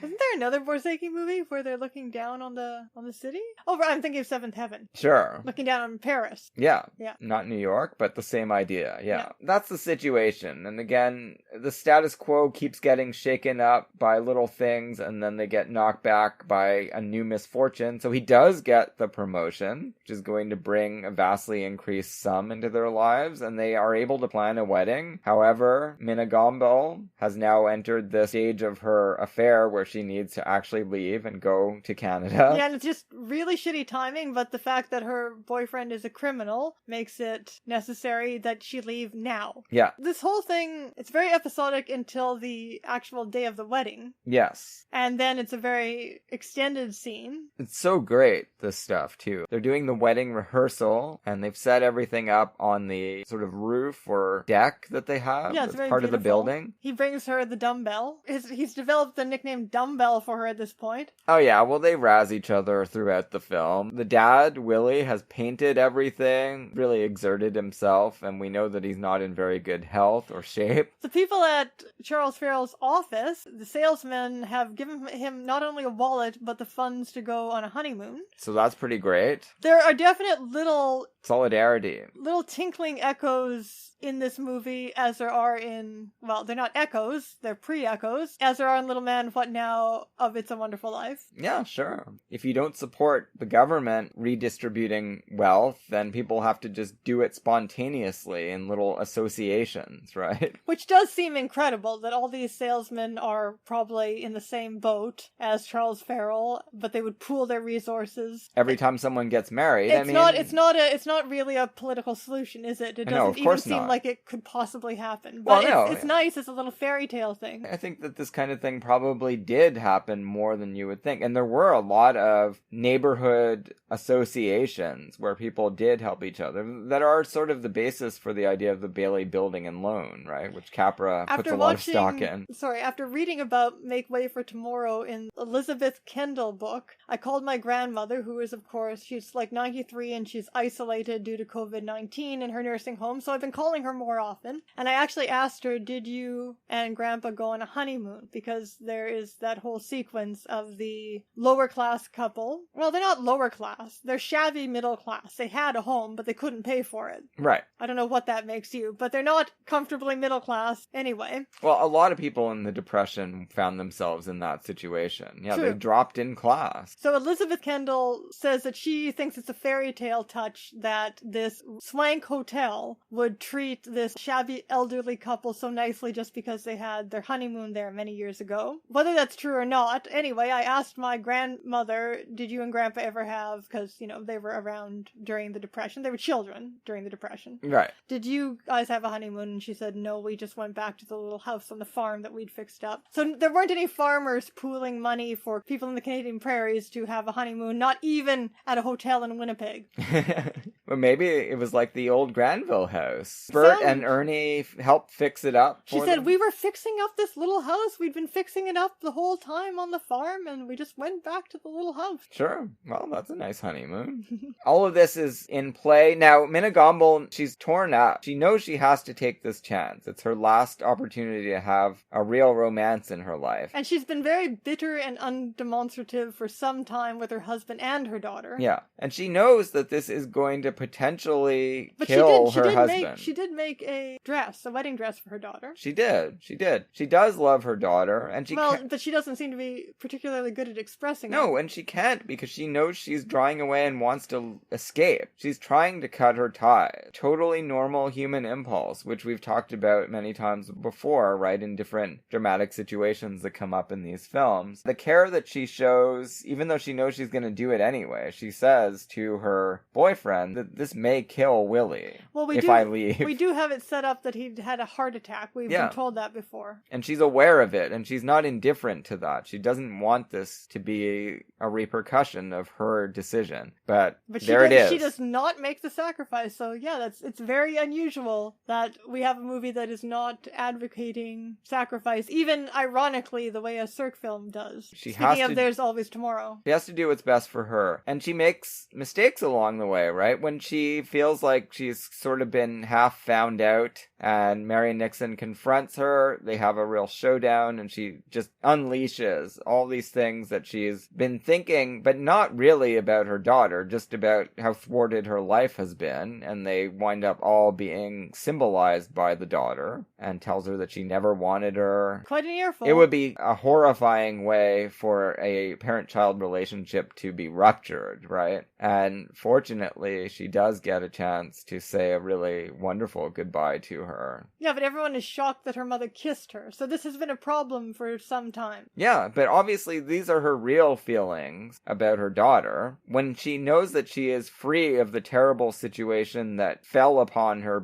there another Borzage movie where they're looking down on the city? Oh, I'm thinking of Seventh Heaven.
Sure.
Looking down on Paris.
Yeah.
Yeah.
Not New York, but the same idea. Yeah. That's the situation. And again, the status quo keeps getting shaken up by little things, and then they get knocked back by a new misfortune. So he does get the promotion, which is going to bring a vastly increased sum into their lives, and they are able to plan a wedding. However, Minagombo has now entered the stage of her affair where she needs to actually leave and go to Canada.
Yeah, and it's just really shitty timing, but the fact that her boyfriend is a criminal makes it necessary that she leave now.
Yeah.
This whole thing, it's very episodic until the actual day of the wedding.
Yes.
And then it's a very extended scene.
It's so great, this stuff, too. They're doing the wedding rehearsal, and they've set everything up on the sort of roof or deck that they have.
Yeah, it's very
part
beautiful.
of the building.
He brings her the dumbbell. He's developed the nickname Dumbbell for her at this point.
Oh yeah, well they razz each other throughout the film. The dad, Willie, has painted everything, really exerted himself, and we know that he's not in very good health or shape.
The people at Charles Farrell's office, the salesmen, have given him not only a wallet, but the funds to go on a honeymoon.
So that's pretty great.
There are definite little
solidarity.
Little tinkling echoes in this movie as there are in, well, they're not echoes, they're pre-echoes, as there are in Little Man, What Now of It's a Wonderful Life.
Yeah, sure. If you don't support the government redistributing wealth, then people have to just do it spontaneously in little associations, right?
Which does seem incredible that all these salesmen are probably in the same boat as Charles Farrell, but they would pool their resources.
Every time someone gets married,
it's not really a political solution, is it? It doesn't even seem like it could possibly happen. But it's nice. It's a little fairy tale thing.
I think that this kind of thing probably did happen more than you would think. And there were a lot of neighborhood associations where people did help each other that are sort of the basis for the idea of the Bailey Building and Loan, right? Which Capra puts a lot of stock in.
After reading about Make Way for Tomorrow in Elizabeth Kendall book, I called my grandmother, who is, of course, she's like 93 and she's isolated due to COVID-19 in her nursing home, so I've been calling her more often. And I actually asked her, did you and Grandpa go on a honeymoon? Because there is that whole sequence of the lower class couple. Well, they're not lower class. They're shabby middle class. They had a home, but they couldn't pay for it.
Right.
I don't know what that makes you, but they're not comfortably middle class anyway.
Well, a lot of people in the Depression found themselves in that situation. Yeah,
True.
They dropped in class.
So Elizabeth Kendall says that she thinks it's a fairy tale touch that this swank hotel would treat this shabby elderly couple so nicely just because they had their honeymoon there many years ago. Whether that's true or not, anyway, I asked my grandmother, did you and Grandpa ever have, because, they were around during the Depression. They were children during the Depression.
Right.
Did you guys have a honeymoon? And she said, no, we just went back to the little house on the farm that we'd fixed up. So there weren't any farmers pooling money for people in the Canadian prairies to have a honeymoon, not even at a hotel in Winnipeg.
Well, maybe it was like the old Granville house. Bert and Ernie helped fix it up.
She said, we were fixing up this little house. We'd been fixing it up the whole time on the farm, and we just went back to the little house.
Sure. Well, that's a nice honeymoon. All of this is in play. Now, Minagombo, she's torn up. She knows she has to take this chance. It's her last opportunity to have a real romance in her life.
And she's been very bitter and undemonstrative for some time with her husband and her daughter.
Yeah. And she knows that this is going to potentially
But
kill
she
her
did
husband.
She did make a wedding dress for her daughter.
She did. She does love her daughter, and
but she doesn't seem to be particularly good at expressing it.
No, and she can't because she knows she's drawing away and wants to escape. She's trying to cut her tie. Totally normal human impulse, which we've talked about many times before, right, in different dramatic situations that come up in these films. The care that she shows, even though she knows she's going to do it anyway, she says to her boyfriend that this may kill Willie I leave.
We do have it set up that he'd had a heart attack. We've been told that before.
And she's aware of it, and she's not indifferent to that. She doesn't want this to be a repercussion of her decision. But there it is.
She does not make the sacrifice, so yeah, it's very unusual that we have a movie that is not advocating sacrifice, even ironically the way a Cirque film does. Speaking of There's Always Tomorrow.
She has to do what's best for her. And she makes mistakes along the way, right? When she feels like she's sort of been half found out and Marion Nixon confronts her, they have a real showdown, and she just unleashes all these things that she's been thinking, but not really about her daughter, just about how thwarted her life has been, and they wind up all being symbolized by the daughter, and tells her that she never wanted her.
Quite an earful.
It would be a horrifying way for a parent-child relationship to be ruptured, right? And fortunately, she does get a chance to say a really wonderful goodbye to her.
Yeah, but everyone is shocked that her mother kissed her, so this has been a problem for some time.
Yeah, but obviously these are her real feelings about her daughter. When she knows that she is free of the terrible situation that fell upon her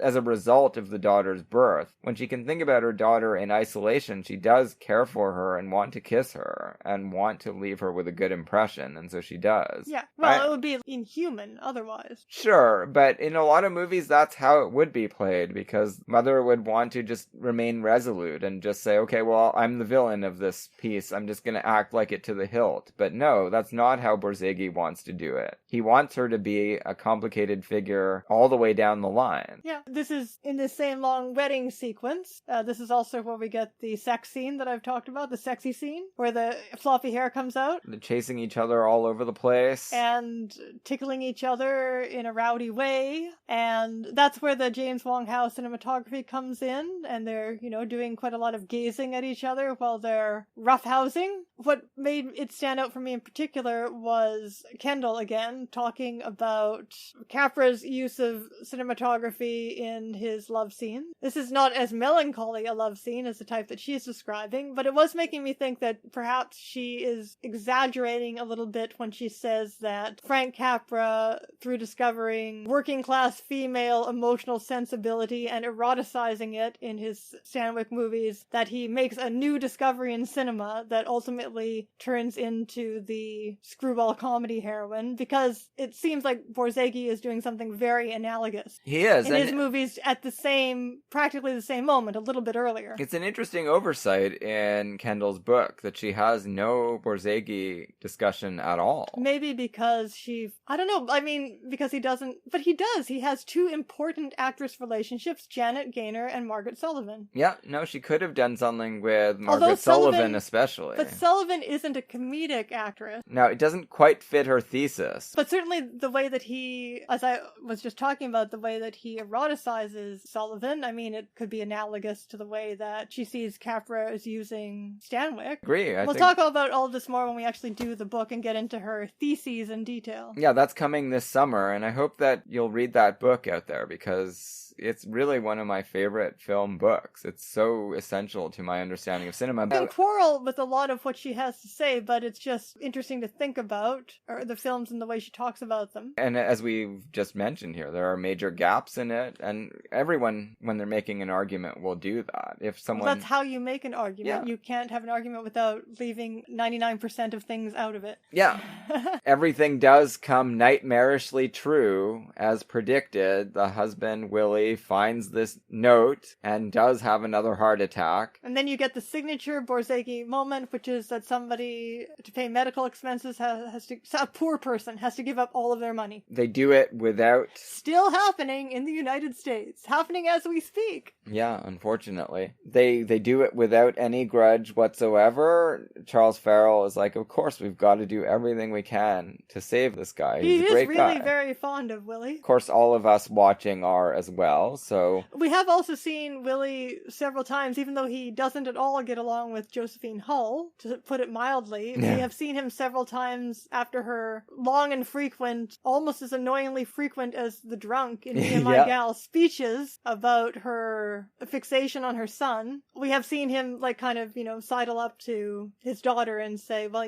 as a result of the daughter's birth, when she can think about her daughter in isolation, she does care for her and want to kiss her and want to leave her with a good impression, and so she does.
Yeah, well, it would be inhuman otherwise.
Sure, but in a lot of movies that's how it would be played, because mother would want to just remain resolute and just say, okay, well, I'm the villain of this piece, I'm just going to act like it to the hilt. But no, that's not how Borzage wants to do it. He wants her to be a complicated figure all the way down the line.
Yeah, this is in the same long wedding sequence. This is also where we get the sex scene that I've talked about, the sexy scene, where the floppy hair comes out.
They're chasing each other all over the place.
And tickling each other in a rowdy way. And that's where the James Wong Howe cinematography comes in, and they're, doing quite a lot of gazing at each other while they're roughhousing. What made it stand out for me in particular was Kendall again talking about Capra's use of cinematography in his love scene. This is not as melancholy a love scene as the type that she's describing, but it was making me think that perhaps she is exaggerating a little bit when she says that Frank Capra, through discovering working class female emotional sensibility and eroticizing it in his Stanwyck movies, that he makes a new discovery in cinema that ultimately turns into the screwball comedy heroine, because it seems like Borzage is doing something very analogous.
He is.
In his movies at practically the same moment, a little bit earlier.
It's an interesting oversight in Kendall's book that she has no Borzage discussion at all.
Maybe because because he doesn't, but he does. He has two important actress relationships, Janet Gaynor and Margaret Sullivan.
Yeah, no, she could have done something with Margaret Sullivan especially.
But Sullivan isn't a comedic actress.
No, it doesn't quite fit her thesis.
But certainly the way that he, as I was just talking about, the way that he eroticizes Sullivan, it could be analogous to the way that she sees Capra as using Stanwyck.
Agree.
We'll talk about all this more when we actually do the book and get into her theses in detail.
Yeah, that's coming this summer, and I hope that you'll read that book out there, because it's really one of my favorite film books. It's so essential to my understanding of cinema.
I can quarrel with a lot of what she has to say, but it's just interesting to think about the films and the way she talks about them.
And as we've just mentioned here, there are major gaps in it, and everyone, when they're making an argument, will do that. If someone...
Well, that's how you make an argument.
Yeah.
You can't have an argument without leaving 99% of things out of it.
Yeah. Everything does come nightmarishly true, as predicted. The husband, Willie, eventually finds this note and does have another heart attack.
And then you get the signature Borzage moment, which is that somebody, to pay medical expenses, a poor person has to give up all of their money.
They do it without...
Still happening in the United States. Happening as we speak.
Yeah, unfortunately. They do it without any grudge whatsoever. Charles Farrell is like, of course, we've got to do everything we can to save this guy. He's a great guy.
He is really very fond of Willie.
Of course, all of us watching are as well, so...
We have also seen Willie several times, even though he doesn't at all get along with Josephine Hull, to put it mildly.
Yeah.
We have seen him several times after her long and frequent, almost as annoyingly frequent as the drunk in Me and My Gal speeches about her fixation on her son. We have seen him, like, kind of, sidle up to his daughter and say, well,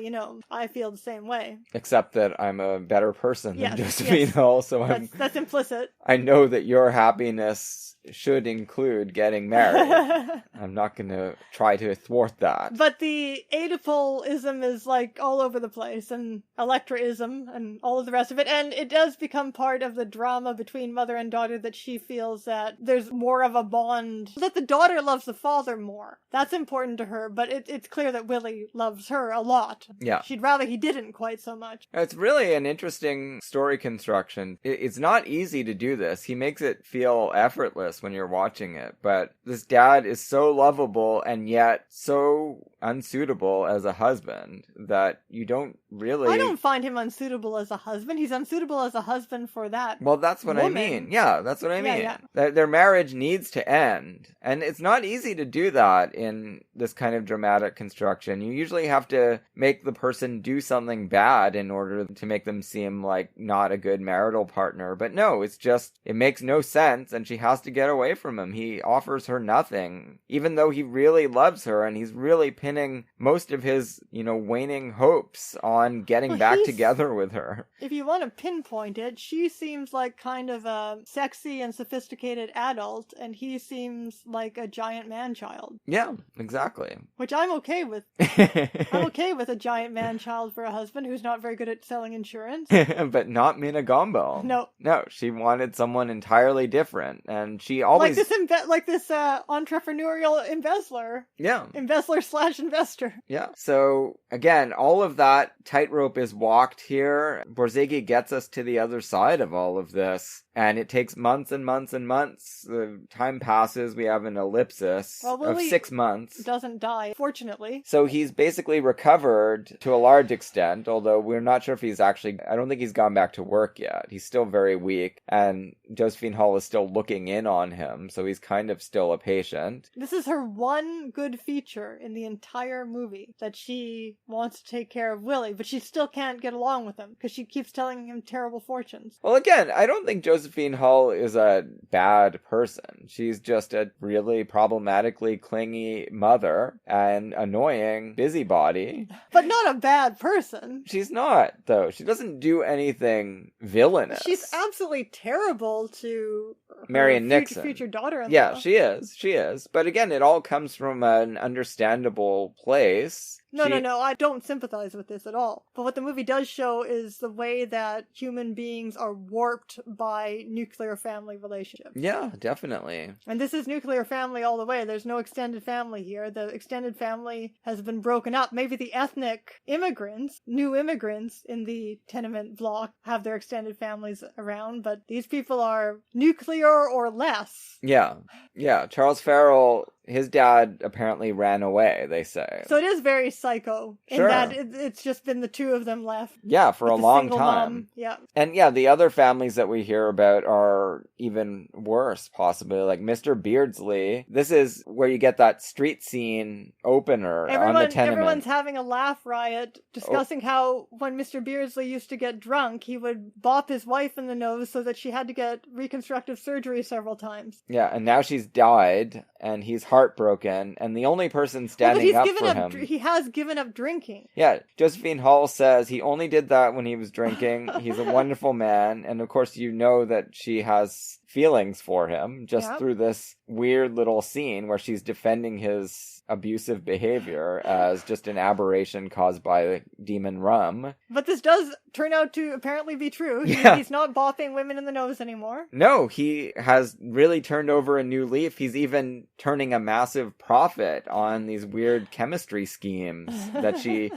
I feel the same way.
Except that I'm a better person than Josephine
yes.
Hull, so
That's implicit.
I know that your happiness should include getting married. I'm not going to try to thwart that.
But the Oedipal-ism is, like, all over the place, and Electra-ism, and all of the rest of it, and it does become part of the drama between mother and daughter that she feels that there's more of a bond, that the daughter loves the father more. That's important to her, but it's clear that Willie loves her a lot.
Yeah.
She'd rather he didn't quite so much.
It's really an interesting story construction. It's not easy to do this. He makes it feel effortless when you're watching it, but this dad is so lovable and yet so unsuitable as a husband that you don't really...
I don't find him unsuitable as a husband. He's unsuitable as a husband for that.
Well, that's what
woman.
I mean. Yeah, that's what I mean.
Yeah.
Their marriage needs to end. And it's not easy to do that in this kind of dramatic construction. You usually have to make the person do something bad in order to make them seem like not a good marital partner. But no, it's just, it makes no sense and she has to get away from him. He offers her nothing, even though he really loves her and he's really pinning most of his, waning hopes on getting back together with her.
If you want to pinpoint it, she seems like kind of a sexy and sophisticated adult, and he seems like a giant man-child.
Yeah, exactly.
Which I'm okay with. I'm okay with a giant man-child for a husband who's not very good at selling insurance.
But not Mina Gombo.
No.
No, she wanted someone entirely different, and she always...
Like this entrepreneurial embezzler.
Yeah.
Embezzler/investor.
Yeah. So, again, all of that tightrope is walked here. Borzage gets us to the other side of all of this, and it takes months and months and months. The time passes. We have an ellipsis of 6 months.
Doesn't die, fortunately.
So he's basically recovered to a large extent, although we're not sure if he's actually... I don't think he's gone back to work yet. He's still very weak, and Josephine Hull is still looking in on him, so he's kind of still a patient.
This is her one good feature in the entire movie, that she wants to take care of Willie, but she still can't get along with him, because she keeps telling him terrible fortunes.
Well, again, I don't think Josephine Hull is a bad person. She's just a really problematically clingy mother and annoying busybody.
But not a bad person.
She's not, though. She doesn't do anything villainous.
She's absolutely terrible to
Marion Nixon.
Future daughter-in-law.
Yeah, she is. She is. But again, it all comes from an understandable place.
No, I don't sympathize with this at all. But what the movie does show is the way that human beings are warped by nuclear family relationships.
Yeah, definitely.
And this is nuclear family all the way. There's no extended family here. The extended family has been broken up. Maybe the ethnic immigrants, new immigrants in the tenement block have their extended families around, but these people are nuclear or less.
Yeah. Charles Farrell, his dad apparently ran away, they say.
So it is very psycho in that it's just been the two of them left.
Yeah, for a long time.
Mom. Yeah.
And yeah, the other families that we hear about are even worse, possibly. Like Mr. Beardsley. This is where you get that street scene opener on the tenement.
Everyone's having a laugh riot, discussing how when Mr. Beardsley used to get drunk, he would bop his wife in the nose so that she had to get reconstructive surgery several times.
Yeah, and now she's died, and he's heartbroken, and the only person standing up for him...
He has given up drinking.
Yeah, Josephine Hull says he only did that when he was drinking. He's a wonderful man, and of course you know that she has feelings for him just
Yep.
through this weird little scene where she's defending his abusive behavior as just an aberration caused by demon rum.
But this does turn out to apparently be true.
Yeah.
He's not bopping women in the nose anymore.
No, he has really turned over a new leaf. He's even turning a massive profit on these weird chemistry schemes that she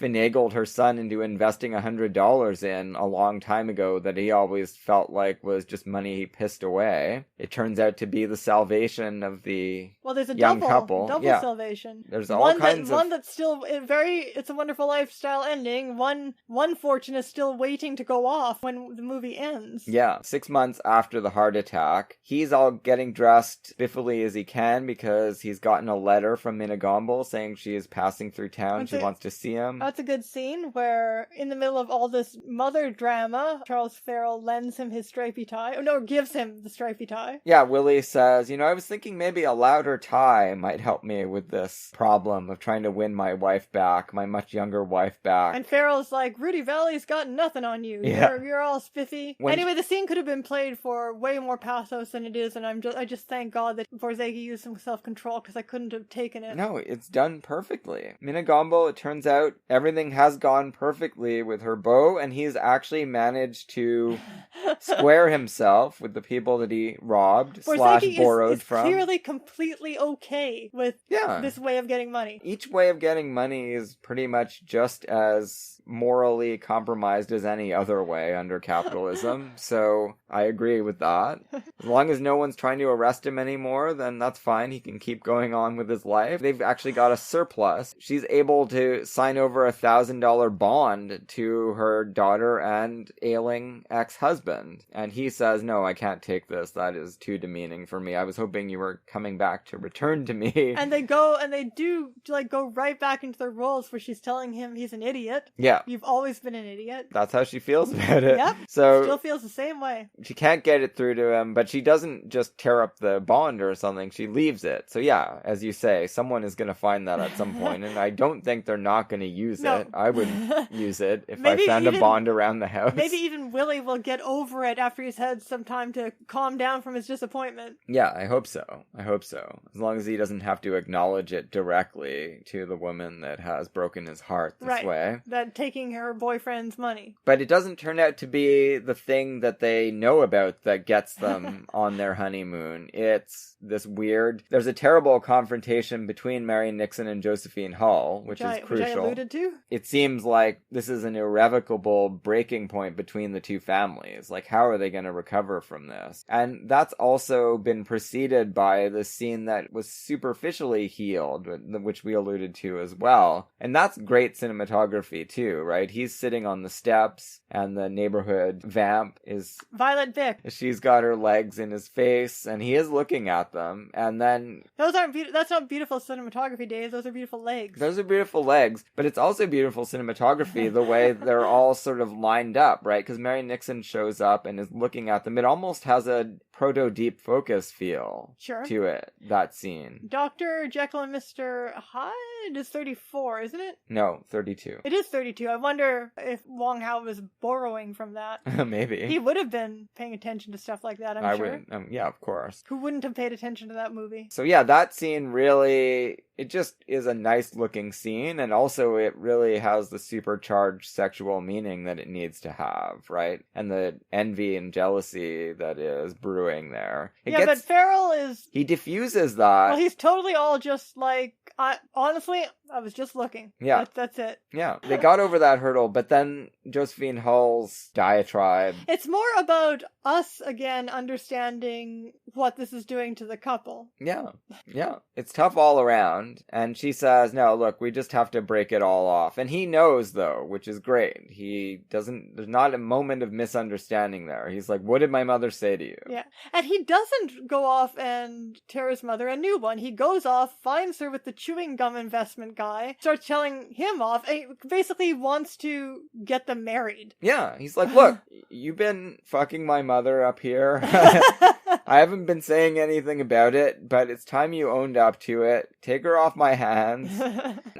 finagled her son into investing $100 in a long time ago that he always felt like was just money he pissed away. It turns out to be the salvation of the
Well, there's a
young
double
couple. Yeah.
salvation.
There's all kinds of...
One that's still It's a Wonderful Lifestyle ending. One fortune is still waiting to go off when the movie ends.
Yeah, 6 months after the heart attack, he's all getting dressed spiffily as he can because he's gotten a letter from Minagomble saying she is passing through town. She wants to see him.
That's a good scene where, in the middle of all this mother drama, Charles Farrell lends him his stripy tie. Oh, no, gives him the stripy tie.
Yeah, Willie says, I was thinking maybe a louder tie might help me with this problem of trying to win my wife back, my much younger wife back.
And Farrell's like, Rudy Valley's got nothing on you.
Yeah.
You're all spiffy. Anyway, the scene could have been played for way more pathos than it is, and I just thank God that Borzage used some self-control, because I couldn't have taken it.
No, it's done perfectly. Minagomble, it turns out, everything has gone perfectly with her bow, and he's actually managed to square himself with the people that he robbed / borrowed from.
Clearly completely okay with this way of getting money.
Each way of getting money is pretty much just as morally compromised as any other way under capitalism, so I agree with that. As long as no one's trying to arrest him anymore, then that's fine. He can keep going on with his life. They've actually got a surplus. She's able to sign over $1,000 bond to her daughter and ailing ex-husband. And he says, no, I can't take this. That is too demeaning for me. I was hoping you were coming back to return to me.
And they do go right back into their roles where she's telling him he's an idiot.
Yeah.
You've always been an idiot.
That's how she feels about it.
Yep.
So
Still feels the same way.
She can't get it through to him, but she doesn't just tear up the bond or something. She leaves it. So yeah, as you say, someone is going to find that at some point, and I don't think they're not going to use it. I would use it if I found a bond around the house.
Maybe even Willie will get over it after he's had some time to calm down from his disappointment.
Yeah, I hope so. As long as he doesn't have to acknowledge it directly to the woman that has broken his heart this way.
That taking her boyfriend's money.
But it doesn't turn out to be the thing that they know about that gets them on their honeymoon. It's this weird... There's a terrible confrontation between Marion Nixon and Josephine Hull, which is crucial.
Which I alluded to?
It seems like this is an irrevocable breaking point between the two families. Like, how are they going to recover from this? And that's also been preceded by the scene that was superficially healed, which we alluded to as well. And that's great cinematography too, right? He's sitting on the steps, and the neighborhood vamp is...
Violet Vick.
She's got her legs in his face, and he is looking at them, and then...
That's not beautiful cinematography, Dave. Those are beautiful legs.
Those are beautiful legs, but it's also beautiful cinematography, the way they're all sort of lined up, right? Because Marion Nixon shows up and is looking at them. It almost has a proto-deep focus feel to it, that scene.
Dr. Jekyll and Mr. Hyde is 34, isn't it?
No, 32.
It is 32. I wonder if Wong Hao was borrowing from that.
Maybe.
He would have been paying attention to stuff like that, I'm sure.
Yeah, of course.
Who wouldn't have paid attention to that movie?
So yeah, that scene really... It just is a nice looking scene, and also it really has the supercharged sexual meaning that it needs to have, right? And the envy and jealousy that is brewing there.
But Farrell is...
He diffuses that.
Well, he's totally all just like... Honestly, I was just looking.
Yeah.
That's it.
Yeah, they got over that hurdle, but then Josephine Hull's diatribe...
It's more about us, again, understanding what this is doing to the couple.
Yeah. It's tough all around, and she says, no, look, we just have to break it all off. And he knows, though, which is great. There's not a moment of misunderstanding there. He's like, what did my mother say to you?
Yeah, and he doesn't go off and tear his mother a new one. He goes off, finds her with the chewing gum investment guy, starts telling him off, and he basically wants to get them married.
Yeah, he's like, look, you've been fucking my mother up here. I haven't been saying anything about it, but it's time you owned up to it. Take her her off my hands.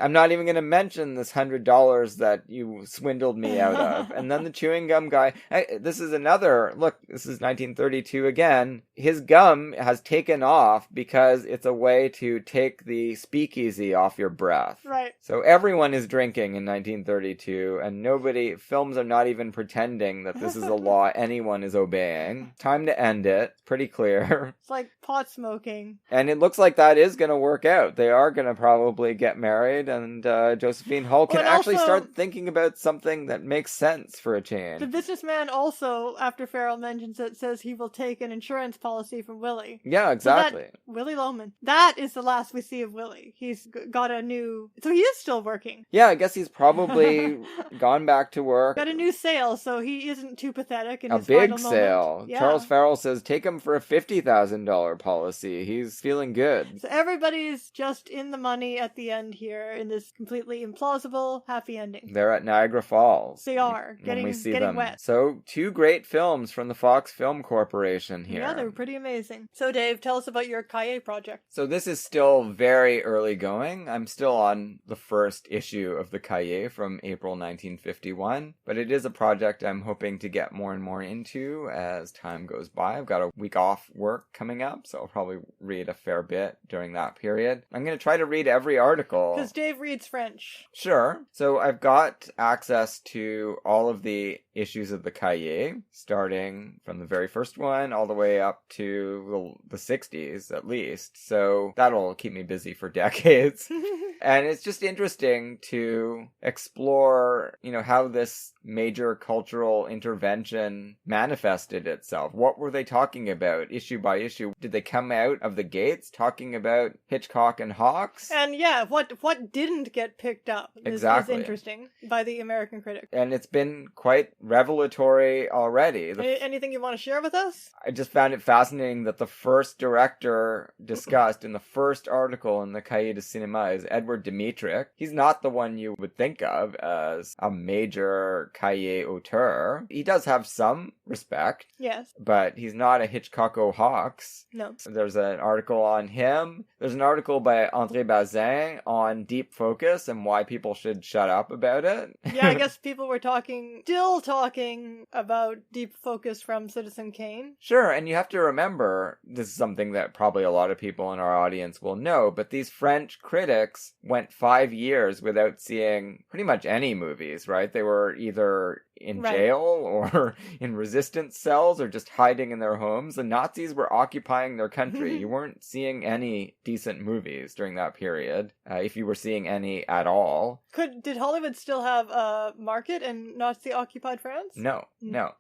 I'm not even going to mention this $100 that you swindled me out of. And then the chewing gum guy, this is another, look, this is 1932 again. His gum has taken off because it's a way to take the speakeasy off your breath.
Right.
So everyone is drinking in 1932, and films are not even pretending that this is a law anyone is obeying. Time to end it. Pretty clear.
It's like pot smoking.
And it looks like that is going to work out. They are going to probably get married, and Josephine Hull can actually start thinking about something that makes sense for a change.
The businessman also, after Farrell mentions it, says he will take an insurance policy from Willie.
Yeah, exactly.
So Willie Loman. That is the last we see of Willie. He's got a new... So he is still working.
Yeah, I guess he's probably gone back to work.
Got a new sale, so he isn't too pathetic in his
big
final
sale.
moment. Yeah.
Charles Farrell says, take him for a $50,000 policy. He's feeling good.
So everybody's just in the money at the end here in this completely implausible happy ending.
They're at Niagara Falls.
They are. Getting wet.
So, 2 great films from the Fox Film Corporation here.
Yeah, they were pretty amazing. So, Dave, tell us about your Cahiers project.
So this is still very early going. I'm still on the first issue of the Cahiers from April 1951, but it is a project I'm hoping to get more and more into as time goes by. I've got a week off work coming up, so I'll probably read a fair bit during that period. I'm going to try to read every article.
Because Dave reads French.
Sure. So I've got access to all of the issues of the Cahiers, starting from the very first one all the way up to the 60s at least. So that'll keep me busy for decades. And it's just interesting to explore, how this major cultural intervention manifested itself. What were they talking about issue by issue? Did they come out of the gates talking about Hitchcock and Hawks?
And yeah, what didn't get picked up is interesting by the American critic.
And it's been quite revelatory already.
Anything you want to share with us?
I just found it fascinating that the first director discussed in the first article in the Cahiers de Cinéma is Edward Dmytryk. He's not the one you would think of as a major Cahiers auteur. He does have some respect.
Yes.
But he's not a Hitchcocko Hawks.
No.
There's an article on him. There's an article by André Bazin on deep focus and why people should shut up about it.
Yeah, I guess people were still talking about deep focus from Citizen Kane.
Sure, and you have to remember, this is something that probably a lot of people in our audience will know, but these French critics went 5 years without seeing pretty much any movies, right? They were either in jail or in resistance cells or just hiding in their homes. The Nazis were occupying their country. You weren't seeing any decent movies during that period, if you were seeing any at all.
Did Hollywood still have a market in Nazi-occupied France?
No.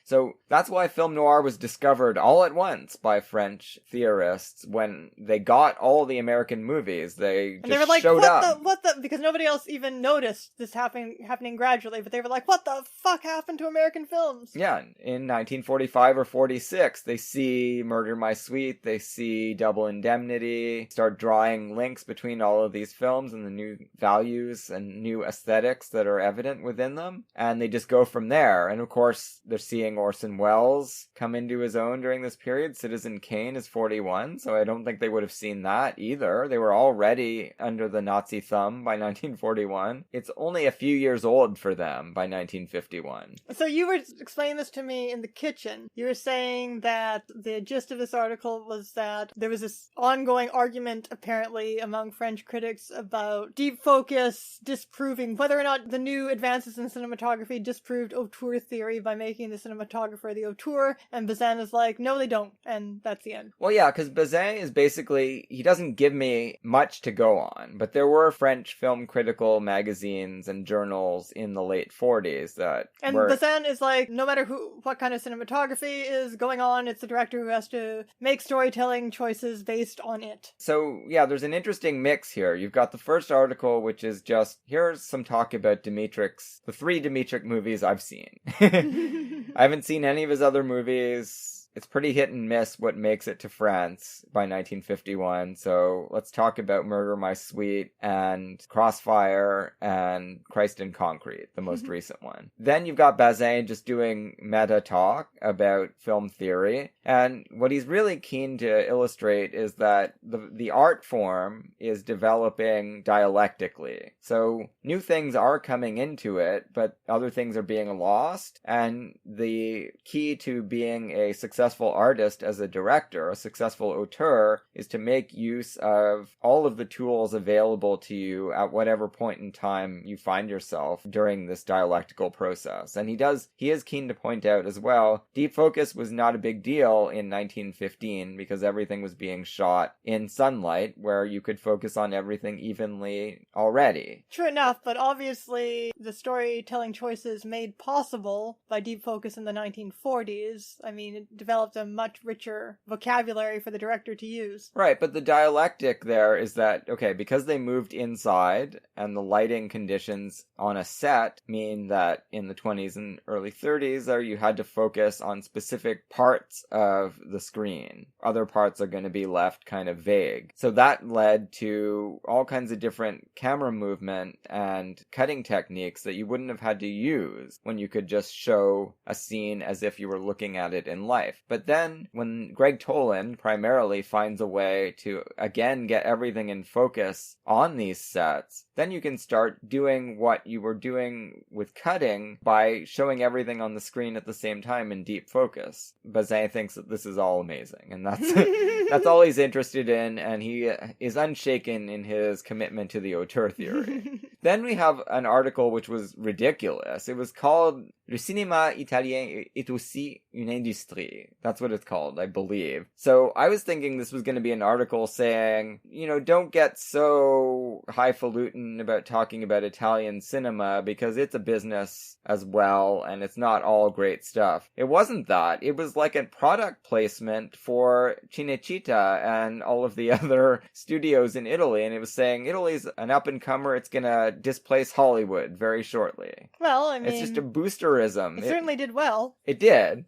So that's why film noir was discovered all at once by French theorists when they got all the American movies. They were like, showed up.
Because nobody else even noticed this happening gradually, but they were like, what the fuck happened to American films?
Yeah, in 1945 or 46, they see Murder My Sweet, they see Double Indemnity, start drawing links between all of these films and the new values and new aesthetics that are evident within them, and they just go from there. And of course, they're seeing Orson Welles come into his own during this period. Citizen Kane is 41, so I don't think they would have seen that either. They were already under the Nazi thumb by 1941. It's only a few years old for them by 1951.
So you were explaining this to me in the kitchen. You were saying that the gist of this article was that there was this ongoing argument, apparently, among French critics about deep focus disproving whether or not the new advances in cinematography disproved auteur theory by making the cinematographer the auteur, and Bazin is like, no, they don't, and that's the end.
Well, yeah, because Bazin is basically, he doesn't give me much to go on, but there were French film critical magazines and journals in the late 40s that
Bazin is like, no matter what kind of cinematography is going on, it's the director who has to make storytelling choices based on it.
So, yeah, there's an interesting mix here. You've got the first article, which is just, here's some talk about Dmytryk's, the 3 Dmytryk movies I've seen. I haven't seen any of his other movies. it's pretty hit and miss what makes it to France by 1951. So let's talk about Murder My Sweet and Crossfire and Christ in Concrete, the most recent one. Then you've got Bazin just doing meta talk about film theory. And what he's really keen to illustrate is that the art form is developing dialectically. So new things are coming into it, but other things are being lost. And the key to being a successful artist as a director, a successful auteur, is to make use of all of the tools available to you at whatever point in time you find yourself during this dialectical process. And he is keen to point out as well, deep focus was not a big deal in 1915 because everything was being shot in sunlight where you could focus on everything evenly already.
True enough, but obviously the storytelling choices made possible by deep focus in the 1940s, I mean, it developed a much richer vocabulary for the director to use.
Right, but the dialectic there is that, okay, because they moved inside and the lighting conditions on a set mean that in the 20s and early 30s there you had to focus on specific parts of the screen. Other parts are going to be left kind of vague. So that led to all kinds of different camera movement and cutting techniques that you wouldn't have had to use when you could just show a scene as if you were looking at it in life. But then when Greg Toland primarily finds a way to again get everything in focus on these sets, then you can start doing what you were doing with cutting by showing everything on the screen at the same time in deep focus. Bazin thinks that this is all amazing, and that's all he's interested in, and he is unshaken in his commitment to the auteur theory. Then we have an article which was ridiculous. It was called Le cinéma italien est aussi une industrie. That's what it's called, I believe. So I was thinking this was going to be an article saying, don't get so highfalutin about talking about Italian cinema because it's a business as well and it's not all great stuff. It wasn't that. It was like a product placement for Cinecittà and all of the other studios in Italy, and it was saying Italy's an up-and-comer, it's going to displace Hollywood very shortly.
Well, I mean,
it's just a boosterism.
It certainly did well.
It did.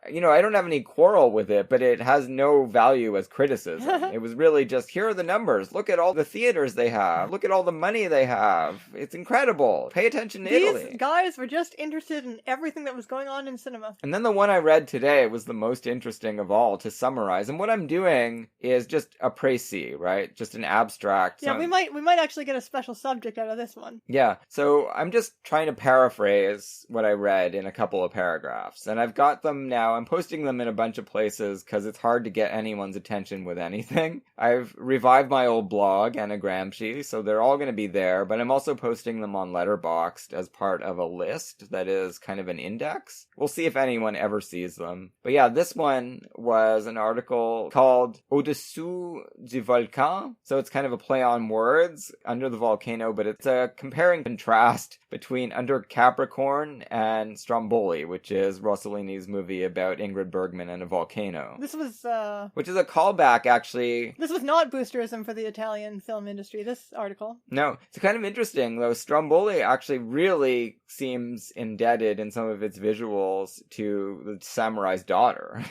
I don't have any quarrel with it, but it has no value as criticism. It was really just, here are the numbers. Look at all the theaters they have. Look at all the money they have. It's incredible. Pay attention to Italy.
These guys were just interested in everything that was going on in cinema.
And then the one I read today was the most interesting of all to summarize. And what I'm doing is just a précis, right? Just an abstract.
Yeah, we might actually get a special subject out of this one.
Yeah. So I'm just trying to paraphrase what I read in a couple of paragraphs. And I've got them now. I'm posting them in a bunch of places because it's hard to get anyone's attention with anything. I've revived my old blog, Anagramsci, so they're all going to be there, but I'm also posting them on Letterboxd as part of a list that is kind of an index. We'll see if anyone ever sees them. But yeah, this one was an article called Au-dessous du volcan. So it's kind of a play on words, under the volcano, but it's a compare and contrast between Under Capricorn and Stromboli, which is Rossellini's movie about Ingrid Bergman and a volcano.
This was,
which is a callback, actually.
This was not boosterism for the Italian film industry, this article.
No. It's kind of interesting, though. Stromboli actually really seems indebted in some of its visuals to the samurai's daughter,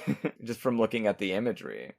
just from looking at the imagery.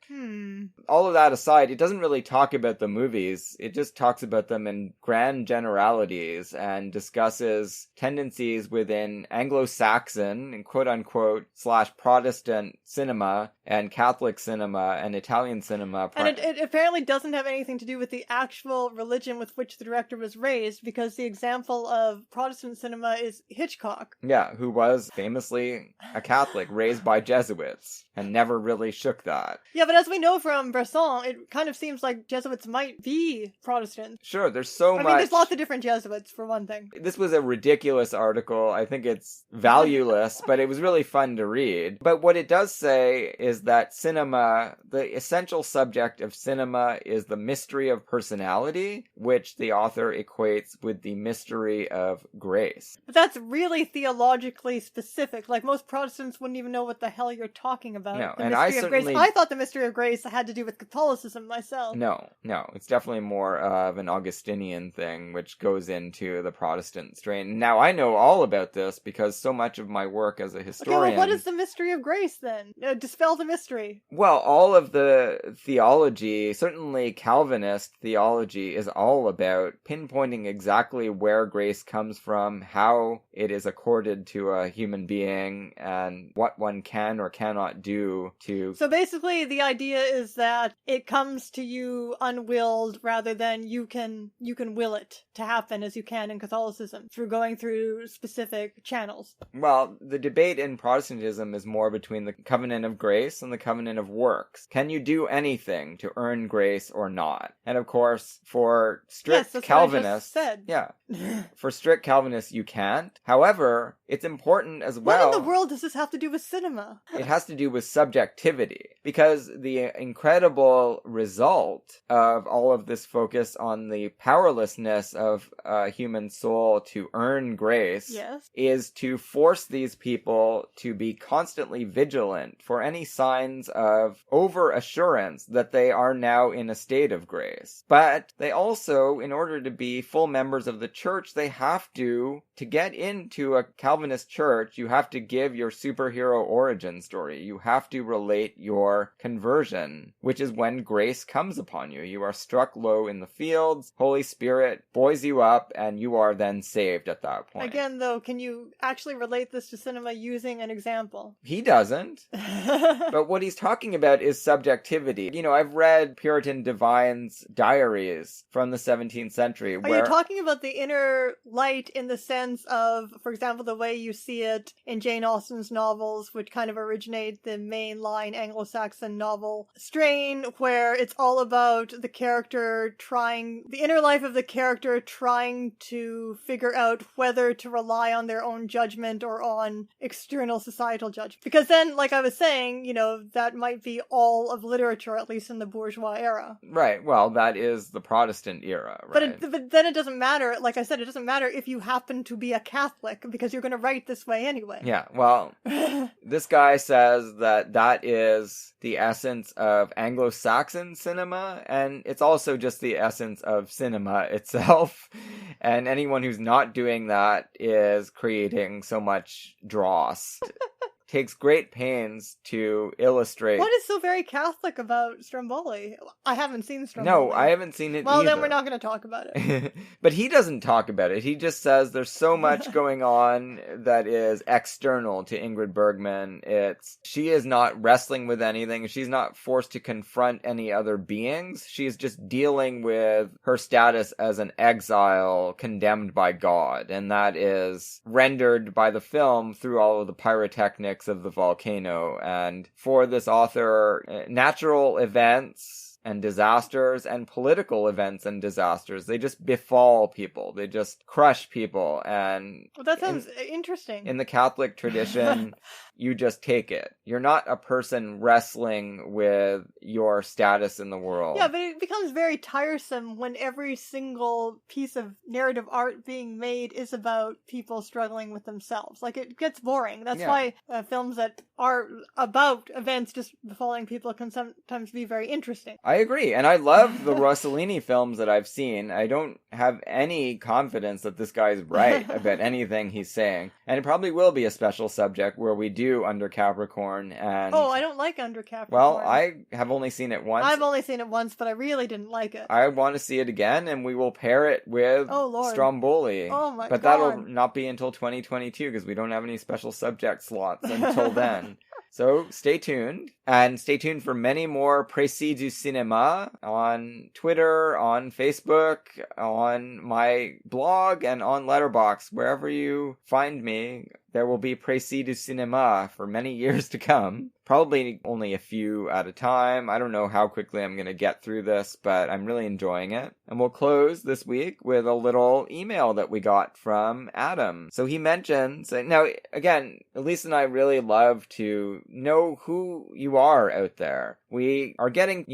All of that aside, it doesn't really talk about the movies. It just talks about them in grand generalities and discusses tendencies within Anglo-Saxon and quote-unquote / Protestant cinema and Catholic cinema and Italian cinema.
And it apparently doesn't have anything to do with the actual religion with which the director was raised, because the example of Protestant cinema is Hitchcock.
Yeah, who was famously a Catholic raised by Jesuits and never really shook that.
Yeah, but as we know from Bresson, it kind of seems like Jesuits might be Protestant.
Sure, there's so much.
I mean, there's lots of different Jesuits, for one thing.
This was a ridiculous article. I think it's valueless, but it was really fun to read. But what it does say is that cinema, the essential subject of cinema is the mystery of personality, which the author equates with the mystery of grace.
But that's really theologically specific. Like, most Protestants wouldn't even know what the hell you're talking about.
No,
the
and
mystery
I
of grace.
certainly...
I thought the mystery of grace had to do with Catholicism myself.
No. It's definitely more of an Augustinian thing, which goes into the Protestant strain. Now, I know all about this because so much of my work as a
Okay,
historian...
well, what is the mystery of grace, then? Dispel the mystery.
Well, all of the theology, certainly Calvinist theology, is all about pinpointing exactly where grace comes from, how it is accorded to a human being, and what one can or cannot do to...
So basically, the idea is that it comes to you unwilled rather than you can will it to happen as you can in Catholicism through going through specific channels.
Well, the debate in Protestantism is more between the covenant of grace and the covenant of works. Can you do anything to earn grace or not? And of course, for strict Calvinists...
What I just said.
Yeah. For strict Calvinists, you can't. However, it's important as well...
What in the world does this have to do with cinema?
It has to do with subjectivity, because the incredible result of all of this focus on the powerlessness of a human soul to earn grace is to force these people to be constantly vigilant for any signs of over-assurance that they are now in a state of grace. But they also, in order to be full members of the church, they have to get into a Calvinist church, you have to give your superhero origin story. You have to relate your conversion, which is when grace comes upon you. You are struck low in the fields, Holy Spirit buoys you up, and you are then saved at that point.
Again, though, can you actually relate this to cinema using an example?
He doesn't. But what he's talking about is subjectivity. You know, I've read Puritan divines' diaries from the 17th century.
Are you talking about the inner light in the sense of, for example, the way you see it in Jane Austen's novels, which kind of originate the mainline Anglo-Saxon novel strain, where it's all about the character the inner life of the character trying to figure out whether to rely on their own judgment or on external societal judgment? Because then, like I was saying, you know, that might be all of literature, at least in the bourgeois era.
Right, well, that is the Protestant era, right?
But then it doesn't matter, like I said, it doesn't matter if you happen to be a Catholic, because you're going to write this way anyway.
Yeah, well, this guy says that is the essence of Anglo-Saxon cinema, and it's also just the essence of cinema itself. And anyone who's not doing that is creating so much dross. Takes great pains to illustrate...
What is so very Catholic about Stromboli? I haven't seen Stromboli.
No, I haven't seen it
Well,
either.
then we're not going to talk about it.
But he doesn't talk about it. He just says there's so much going on that is external to Ingrid Bergman. She is not wrestling with anything. She's not forced to confront any other beings. She's just dealing with her status as an exile condemned by God. And that is rendered by the film through all of the pyrotechnics of the volcano. And for this author, natural events and disasters and political events and disasters, they just befall people. They just crush people. And
well, that sounds interesting.
In the Catholic tradition, you just take it. You're not a person wrestling with your status in the world.
Yeah, but it becomes very tiresome when every single piece of narrative art being made is about people struggling with themselves. Like, it gets boring. That's why films that are about events just befalling people can sometimes be very interesting.
I agree, and I love the Rossellini films that I've seen. I don't have any confidence that this guy's right about anything he's saying. And it probably will be a special subject where we do Under Capricorn and...
Oh, I don't like Under Capricorn.
Well, I have only seen it once.
I've only seen it once, but I really didn't like it.
I want to see it again, and we will pair it with Stromboli.
Oh my God.
But that'll not be until 2022, because we don't have any special subject slots until then. So stay tuned, and stay tuned for many more Précis du Cinéma on Twitter, on Facebook, on my blog, and on Letterboxd. Wherever you find me, there will be Précis du Cinéma for many years to come. Probably only a few at a time. I don't know how quickly I'm going to get through this, but I'm really enjoying it. And we'll close this week with a little email that we got from Adam. So he mentions, now again, Elise and I really love to know who you are out there. We are getting,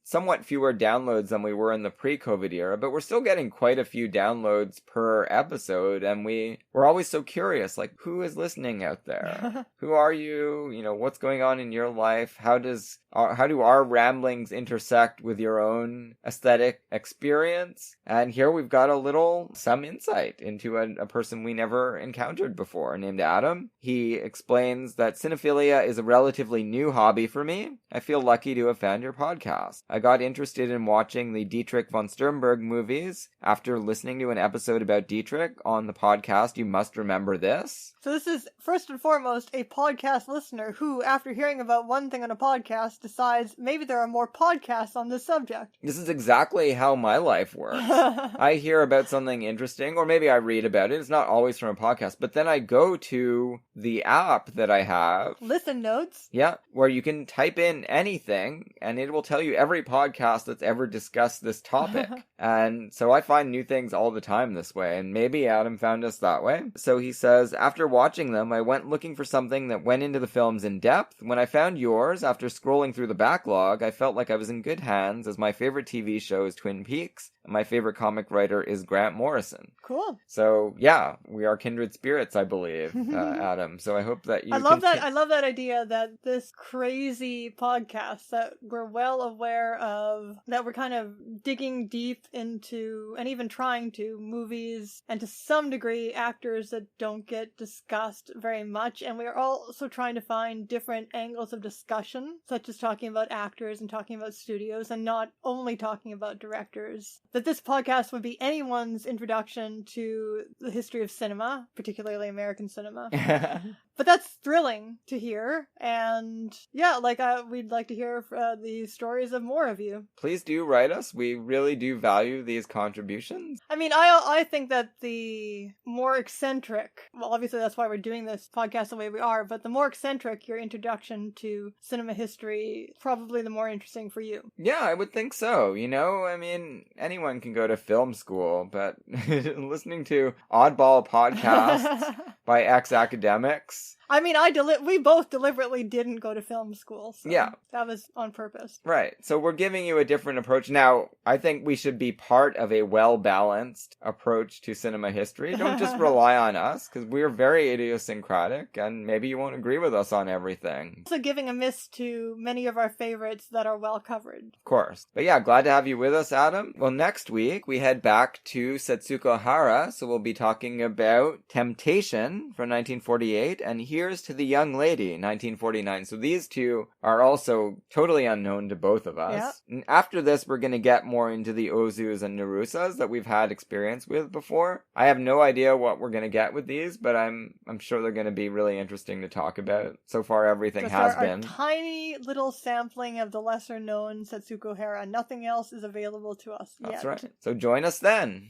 somewhat fewer downloads than we were in the pre-COVID era, but we're still getting quite a few downloads per episode, and we're always so curious, like, who is listening out there? Who are you? You know, what's going on in your life? How do our ramblings intersect with your own aesthetic experience? And here we've got some insight into a person we never encountered before, named Adam. He explains that cinephilia is a relatively new hobby for me. I feel lucky to have found your podcast. I got interested in watching the Dietrich von Sternberg movies after listening to an episode about Dietrich on the podcast You Must Remember This.
So this is, first and foremost, a podcast listener who, after hearing about one thing on a podcast, decides maybe there are more podcasts on this subject.
This is exactly how my life works. I hear about something interesting, or maybe I read about it. It's not always from a podcast, but then I go to the app that I have.
Listen Notes.
Yeah, where you can type in anything, and it will tell you every podcast that's ever discussed this topic. And so I find new things all the time this way, and maybe Adam found us that way. So he says, after watching them, I went looking for something that went into the films in depth. When I found yours, after scrolling through the backlog, I felt like I was in good hands, as my favorite TV show is Twin Peaks, and my favorite comic writer is Grant Morrison.
Cool.
So, yeah, we are kindred spirits, I believe, Adam. So I hope that you
I love that idea that this crazy podcast that we're well aware of, that we're kind of digging deep into, and even trying to, movies, and to some degree actors that don't get discussed very much, and we are also trying to find different angles of discussion, such as talking about actors and talking about studios, and not only talking about directors. That this podcast would be anyone's introduction to the history of cinema, particularly American cinema. But that's thrilling to hear, and yeah, we'd like to hear the stories of more of you.
Please do write us. We really do value these contributions.
I mean, I think that the more eccentric, well, obviously that's why we're doing this podcast the way we are, but the more eccentric your introduction to cinema history, probably the more interesting for you.
Yeah, I would think so. You know, I mean, anyone can go to film school, but listening to oddball podcasts by ex-academics.
I mean, we both deliberately didn't go to film school, so
yeah,
that was on purpose.
Right. So we're giving you a different approach. Now, I think we should be part of a well-balanced approach to cinema history. Don't just rely on us, because we're very idiosyncratic, and maybe you won't agree with us on everything.
Also giving a miss to many of our favorites that are well covered.
Of course. But yeah, glad to have you with us, Adam. Well, next week, we head back to Setsuko Hara, so we'll be talking about Temptation from 1948, and Here's to the Young Lady, 1949. So these two are also totally unknown to both of us.
Yeah.
And after this, we're going to get more into the Ozus and Narusas that we've had experience with before. I have no idea what we're going to get with these, but I'm sure they're going to be really interesting to talk about. So far, everything has been.
A tiny little sampling of the lesser-known Setsuko Hara. Nothing else is available to us yet.
That's right. So join us then.